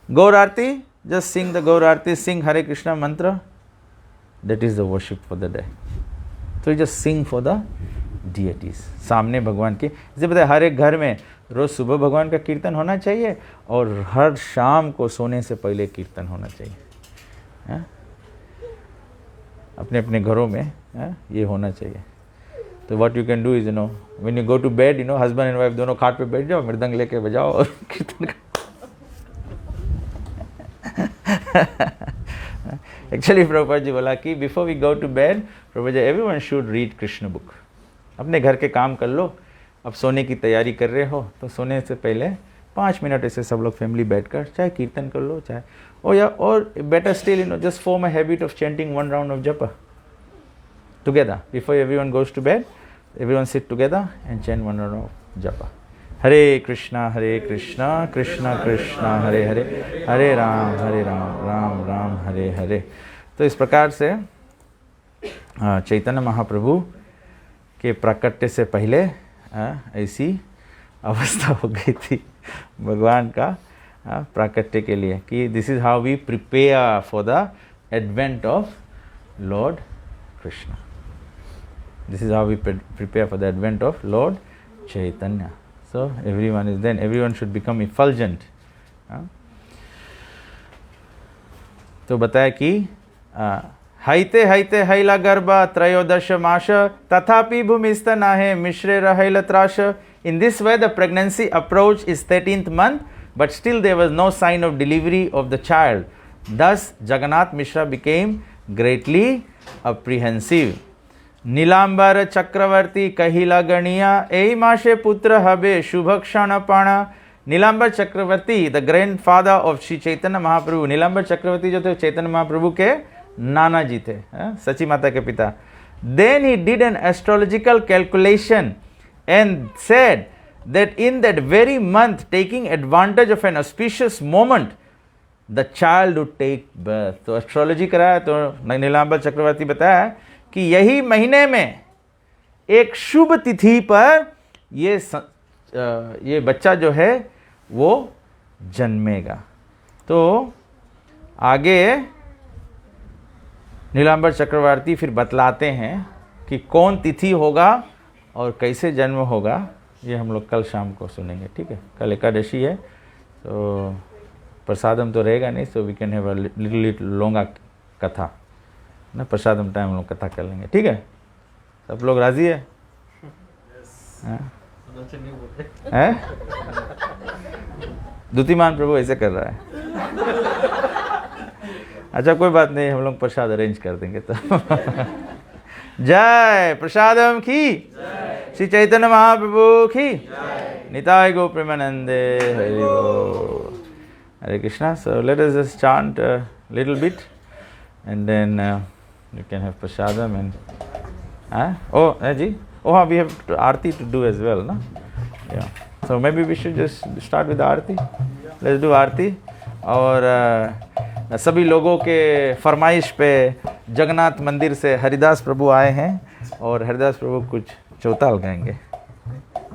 Gaur Aarti, just sing the Gaur Aarti, sing Hare Krishna mantra, that is the worship for the day. So you just sing for the deities. सामने भगवान के, जैसे पता है हर एक घर में रोज सुबह भगवान का कीर्तन होना चाहिए और हर शाम को सोने से पहले कीर्तन होना चाहिए। अपने अपने घरों में ये होना चाहिए। तो what you can do is, you know, when you go to bed, you know, husband and wife दोनों खाट पे बैठ जाओ, मृदंग लेके बजाओ और कीर्तन करो। एक्चुअली प्रभुपाद जी बोला कि before we go to bed, Prabhupada ji everyone should read Krishna book. अपने घर के काम कर लो, अब सोने की तैयारी कर रहे हो तो सोने से पहले 5 मिनट ऐसे सब लोग फैमिली बैठकर चाहे कीर्तन कर लो, चाहे और better still, you know, just form a habit of chanting 1 round of जप together before everyone goes to bed. Everyone sit together and chant 1 round of japa. Hare Krishna Krishna Krishna Hare Hare, Hare Ram Ram Ram Hare Hare. तो इस प्रकार से चैतन्य महाप्रभु के प्राकट्य से पहले ऐसी अवस्था हो गई थी भगवान का प्राकट्य के लिए कि this is how we prepare for the advent of Lord Krishna. This is how we prepare for the advent of Lord Chaitanya. So everyone is then, everyone should become effulgent. तो बताया कि हैते हैते हैला गर्भा त्रयोदश मास तथापि भूमिस्थ नाहे मिश्रे रहैल त्राश. In this way the pregnancy approached its 13th month, but still there was no sign of delivery of the child. Thus Jagannath Mishra became greatly apprehensive. Nilambar चक्रवर्ती कहिला गणिया एहि माशे पुत्र हबे शुभ क्षण पण. Nilambar Chakravarti the grandfather of Shri Chaitanya Mahaprabhu. Nilambar Chakravarti जो थे चैतन्य महाप्रभु के नाना जी थे, सची माता के पिता. Then he did an astrological calculation and said that in that very month, taking advantage of an auspicious moment, the child would take birth. तो एस्ट्रोलॉजी कराया तो नीलांबर चक्रवर्ती बताया कि यही महीने में एक शुभ तिथि पर ये बच्चा जो है वो जन्मेगा. तो आगे नीलांबर चक्रवर्ती फिर बतलाते हैं कि कौन तिथि होगा और कैसे जन्म होगा. ये हम लोग कल शाम को सुनेंगे. ठीक है, कल एकादशी है तो प्रसादम तो रहेगा नहीं, so we can have a little long katha ना. प्रसादम टाइम हम लोग कथा कर लेंगे. ठीक है, सब लोग राजी है? हैं? द्युतिमान प्रभु ऐसे कर रहा है. अच्छा कोई बात नहीं, हम लोग प्रसाद अरेंज कर देंगे. तो जय प्रसादम की, श्री चैतन्य महाप्रभु की, निताय गो प्रेमानंदे, हरि बोल, हरे Krishna. So let us just chant a little bit and then you can have prasadam and we have aarti to do as well, no? Yeah. So maybe we should just start with aarti. Let's do aarti. और सभी लोगों के फरमाइश पे जगन्नाथ मंदिर से हरिदास प्रभु आए हैं और हरिदास प्रभु कुछ चौताल गाएंगे,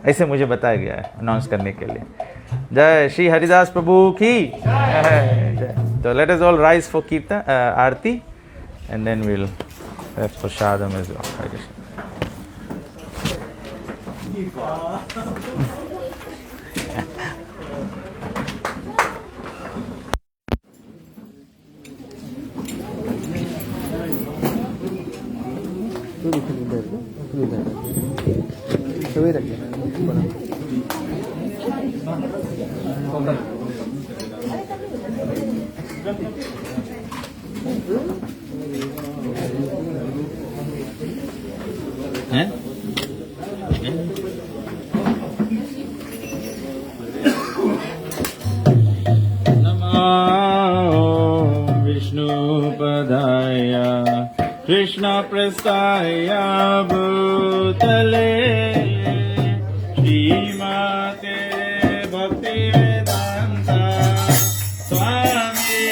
ऐसे मुझे बताया गया है अनाउंस करने के लिए. जय श्री हरिदास प्रभु की जय. तो let us all rise for कीर्तन आरती and then we'll have prasadam as well. Hare Krishna. Krishna प्रस्थाय भूतले श्रीमते भक्ति वेदांता स्वामी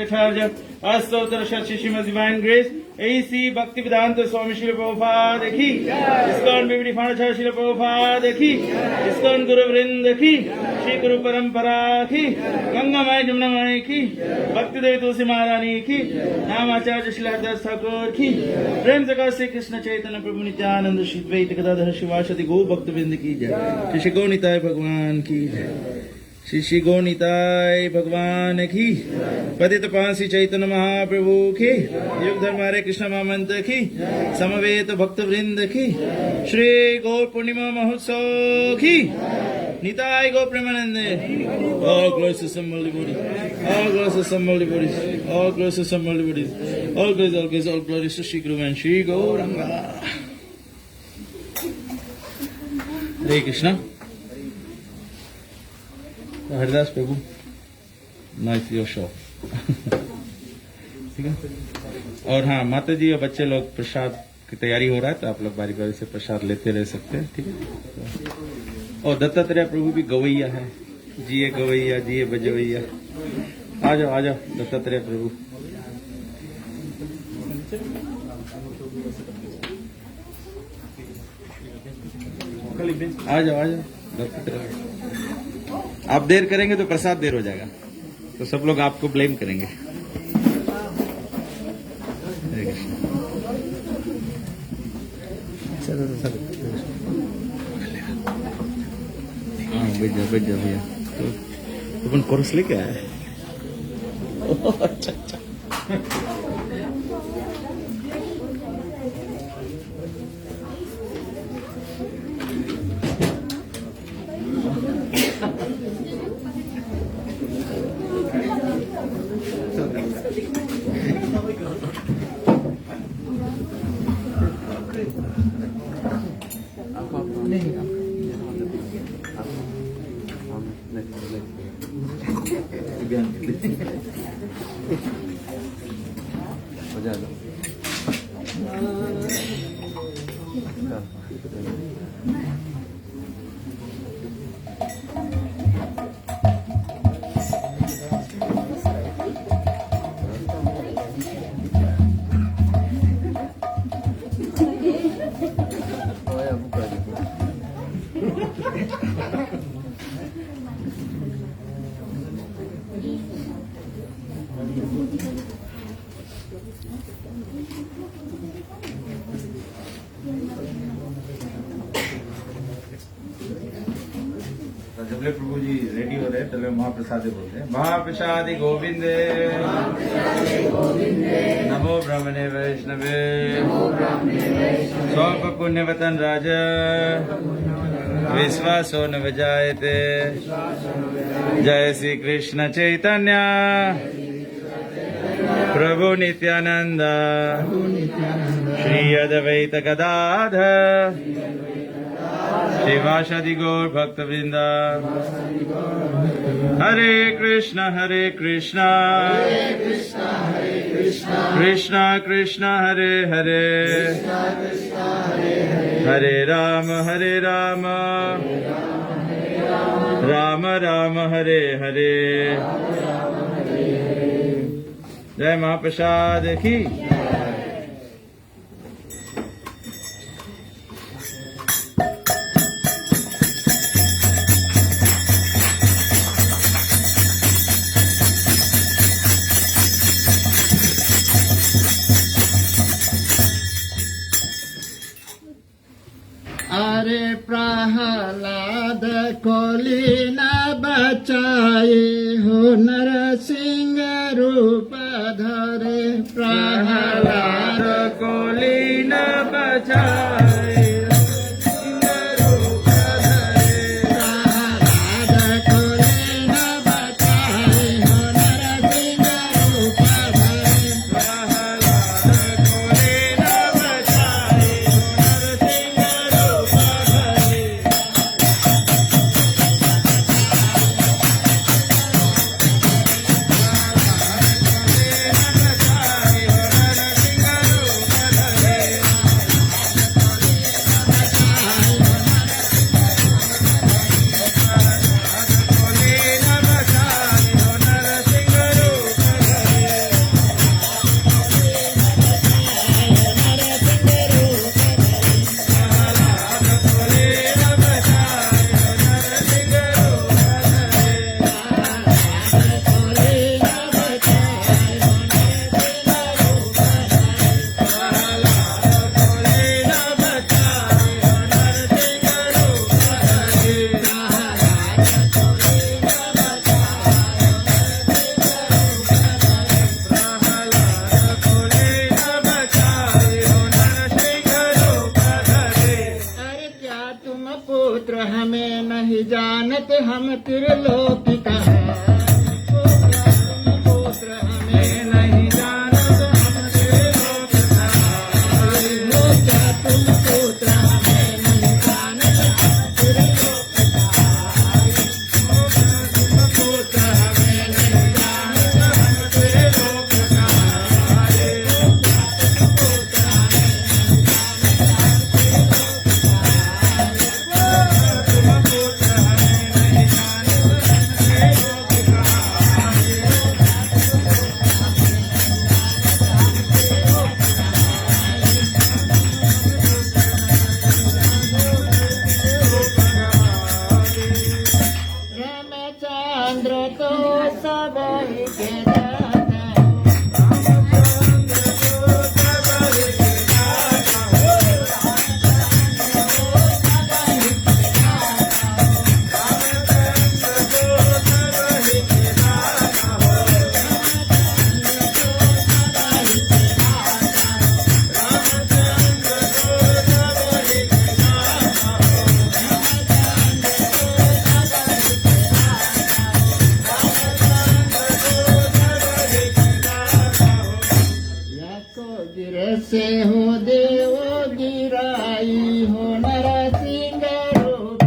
Bhattacharya, Astotara Shrimad Divine Grace, A.C. Bhaktivedanta Swami Srila Prabhupada ki, ISKCON Bibli Phanacharya Srila Prabhupada ki, ISKCON Guru Vrinda ki, Shri Guru Parampara ki, Ganga Mai Jamuna Mai ki, Bhakti Devi Tulsi Maharani ki, Namacharya Srila Haridas Thakur ki, Prem Sakar Sri Krishna Chaitanya Prabhu Nityananda Shri Dvaita Gadadhar Shivashadi Go Bhakta Vrinda ki jai, Shri Shri Gaunitai Bhagwan ki jai, Shri Shri Gaunitai Bhagwan ki, Padita Pansi Chaitanya Mahaprabhu ki, Yug Dharma Hare Krishna Mahamanta ki, Samaveta Bhakta Vrinda ki, Shri Gaur Purnima Mahotsav ki, Nitai Gaur Premanande, all glories to some holy bodies, all glories to some holy bodies, all glories to some holy bodies, all glories, all glories to Shri Guru and Shri Gauranga. Hare Krishna. Haridas Prabhu nice your shop ठीक है। और हाँ, माता जी और बच्चे लोग प्रसाद की तैयारी हो रहा है, तो आप लोग बारी बारी से प्रसाद लेते रह सकते हैं, ठीक है। और दत्तात्रेय प्रभु भी गवैया है, जिए गवैया जिए बजवैया। आ जाओ दत्तात्रेय प्रभु। आ जाओ दत्तात्रेय। आप देर करेंगे तो प्रसाद देर हो जाएगा, तो सब लोग आपको ब्लेम करेंगे। हाँ बज जा भैया, तो अपन कोरस लेके आया है। अच्छा जबले प्रभु जी रेडी हो रहे हैं, तब महाप्रसाद बोलते हैं। महाप्रसादि गोविंदे नमो ब्रह्मणे वैष्णवे स्वल्प पुण्यवतन राज विश्वासो न विजायते। जय श्री कृष्ण चैतन्य प्रभु नित्यानंद श्री अद्वैत गदाधर शिवासादि गौर भक्त वृंदा। हरे कृष्णा कृष्णा कृष्णा हरे हरे, हरे राम राम राम हरे हरे। जय महाप्रसाद की। अरे प्रहलाद कोली न बचाए हो, नरसिंह रूप धरे। प्रहलाद कोली न बचाए जानत हम त्रिलोकी कहा पुत्र हमें नहीं जानत हम त्रिलोकी हो क्या तुम पुत्र हमें नहीं जानत हम त्रिलोकी पुत्र हमें नहीं जानत हम त्रिलोकी रामचंद्र तो सब ही के दाता से हो देव गिराई हो नरसिंह रूप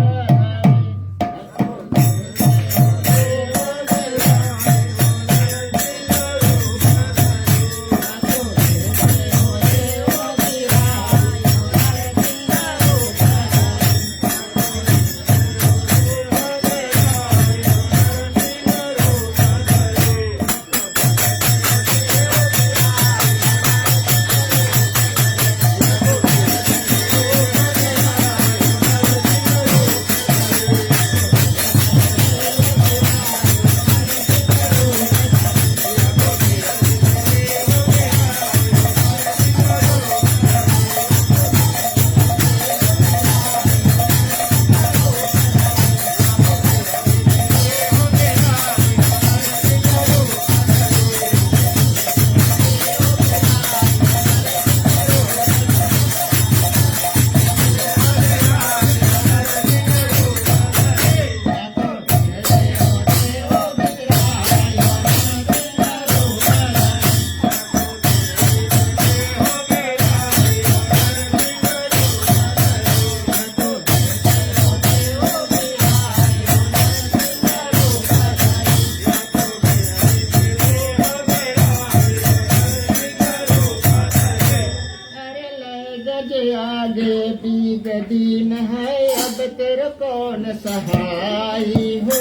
आगे बीत दीन है अब तेरे कौन सहाई हो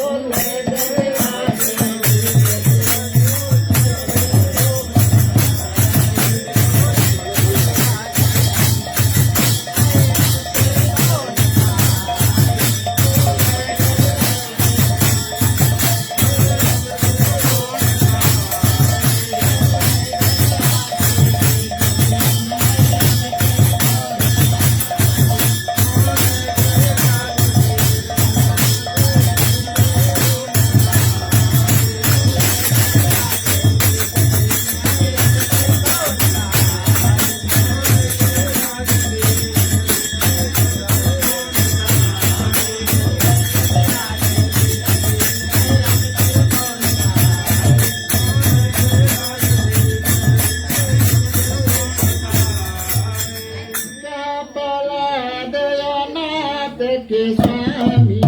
के स्वामी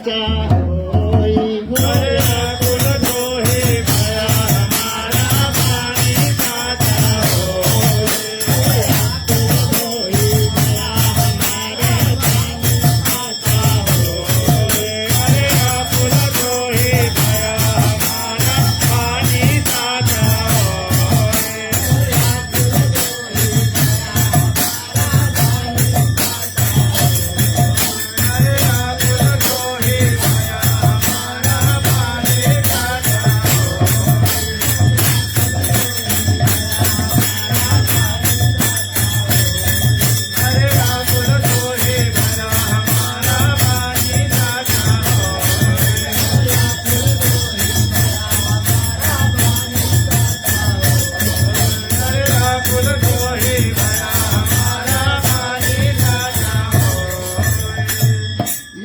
साचा होई होया कुल द्रोही भया हमारा पानी साचा होई होया कुल द्रोही भया हमारा पानी साचा होई होया कुल द्रोही भया हमारा पानी साचा होई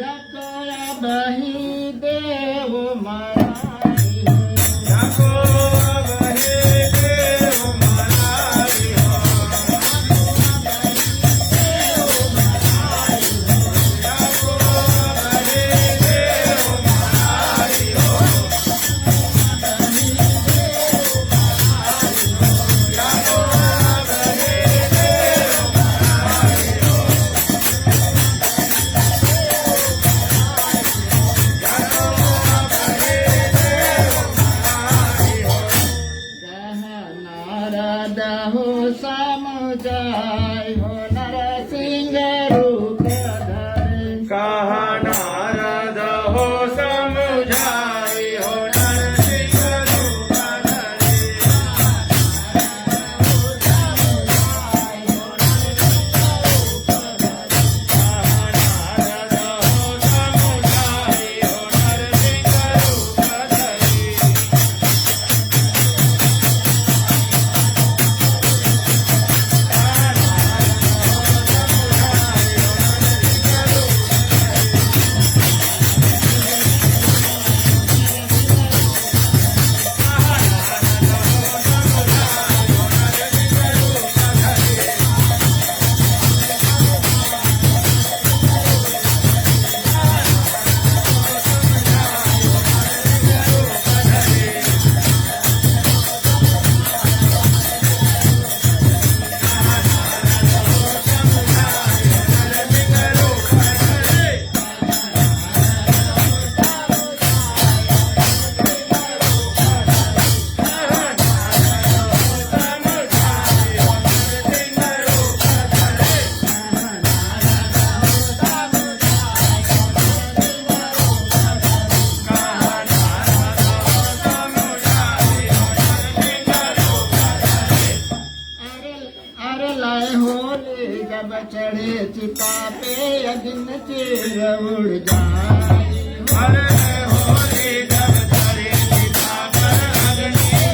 यकोया बही देव मराई यको बही देव मराई नारद हो समुझाय हो नरसिंह रूप धरे कहा नारद हो समुझाई हो नरसिंह रूप धरे नारद हो समुझाई हो नरसिंह रूप धरे अरे लाए होले जब चढ़े चिता पे अग्न चेर उड़ जाए अरे होली जब चढ़े चिता पर अग्नि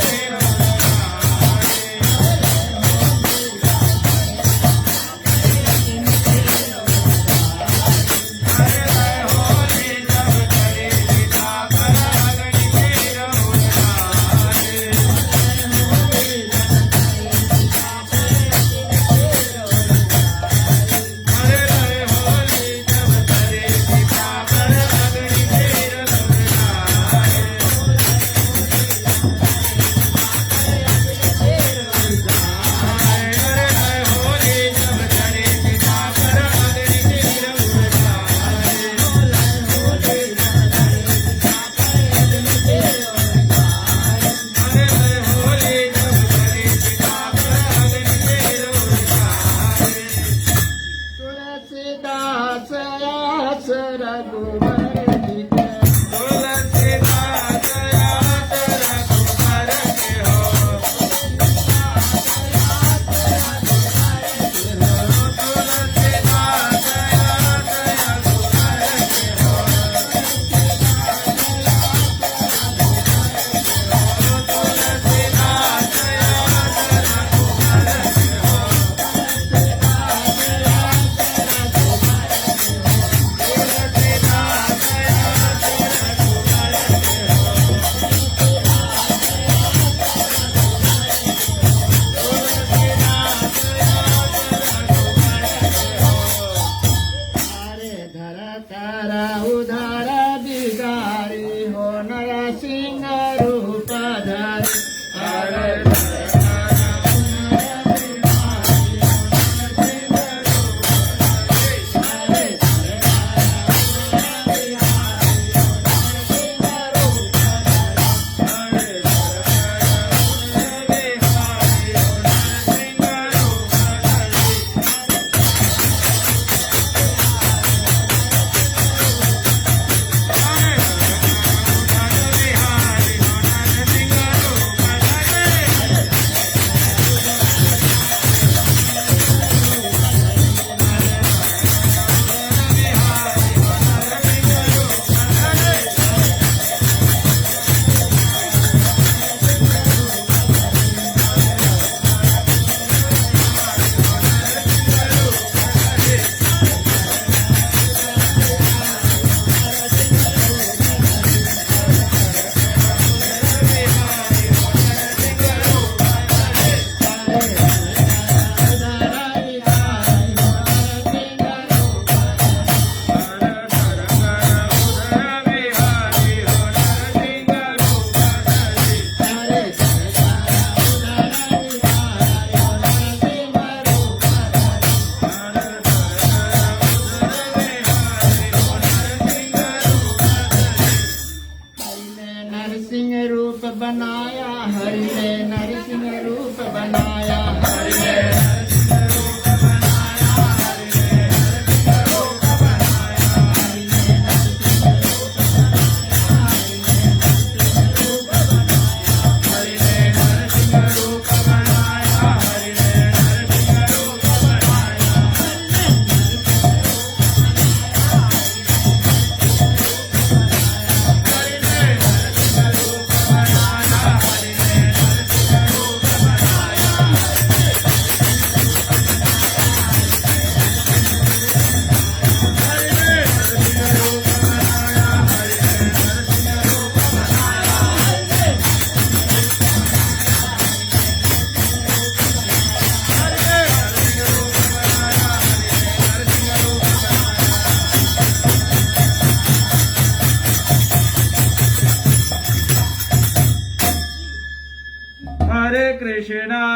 हरि ने नरसिंह रूप बनाया हरि ने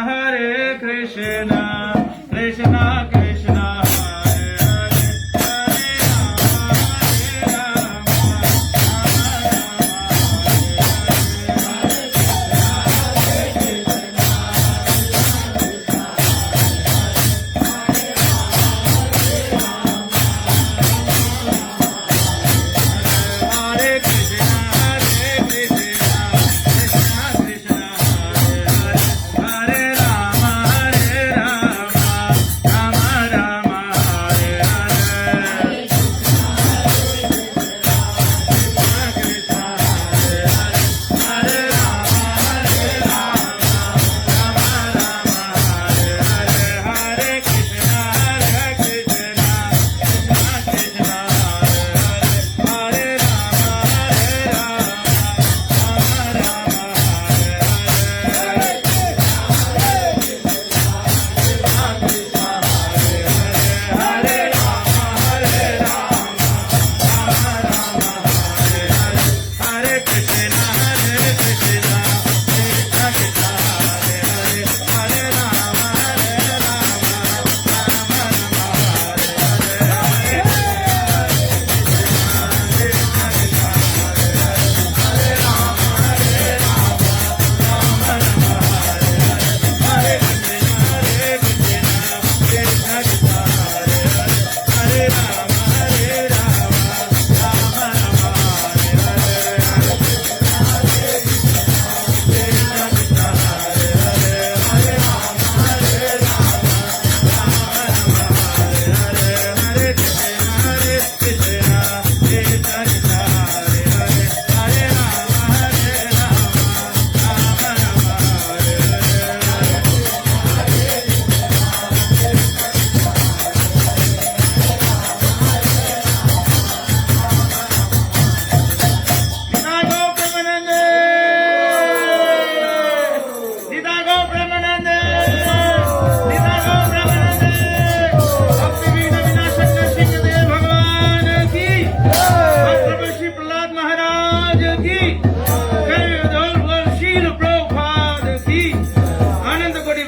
Hare Krishna, Krishna Krishna, Hare Hare, Hare Rama, Hare Krishna, Krishna Krishna, Hare Rama, Rama Rama, Hare Hare. Krishna Hare Rama, Rama Rama, Hare Hare. Hare Krishna, Krishna Krishna, Hare Rama,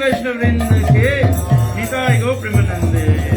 वैष्णव वृंद के निताय गो प्रेमानंदे।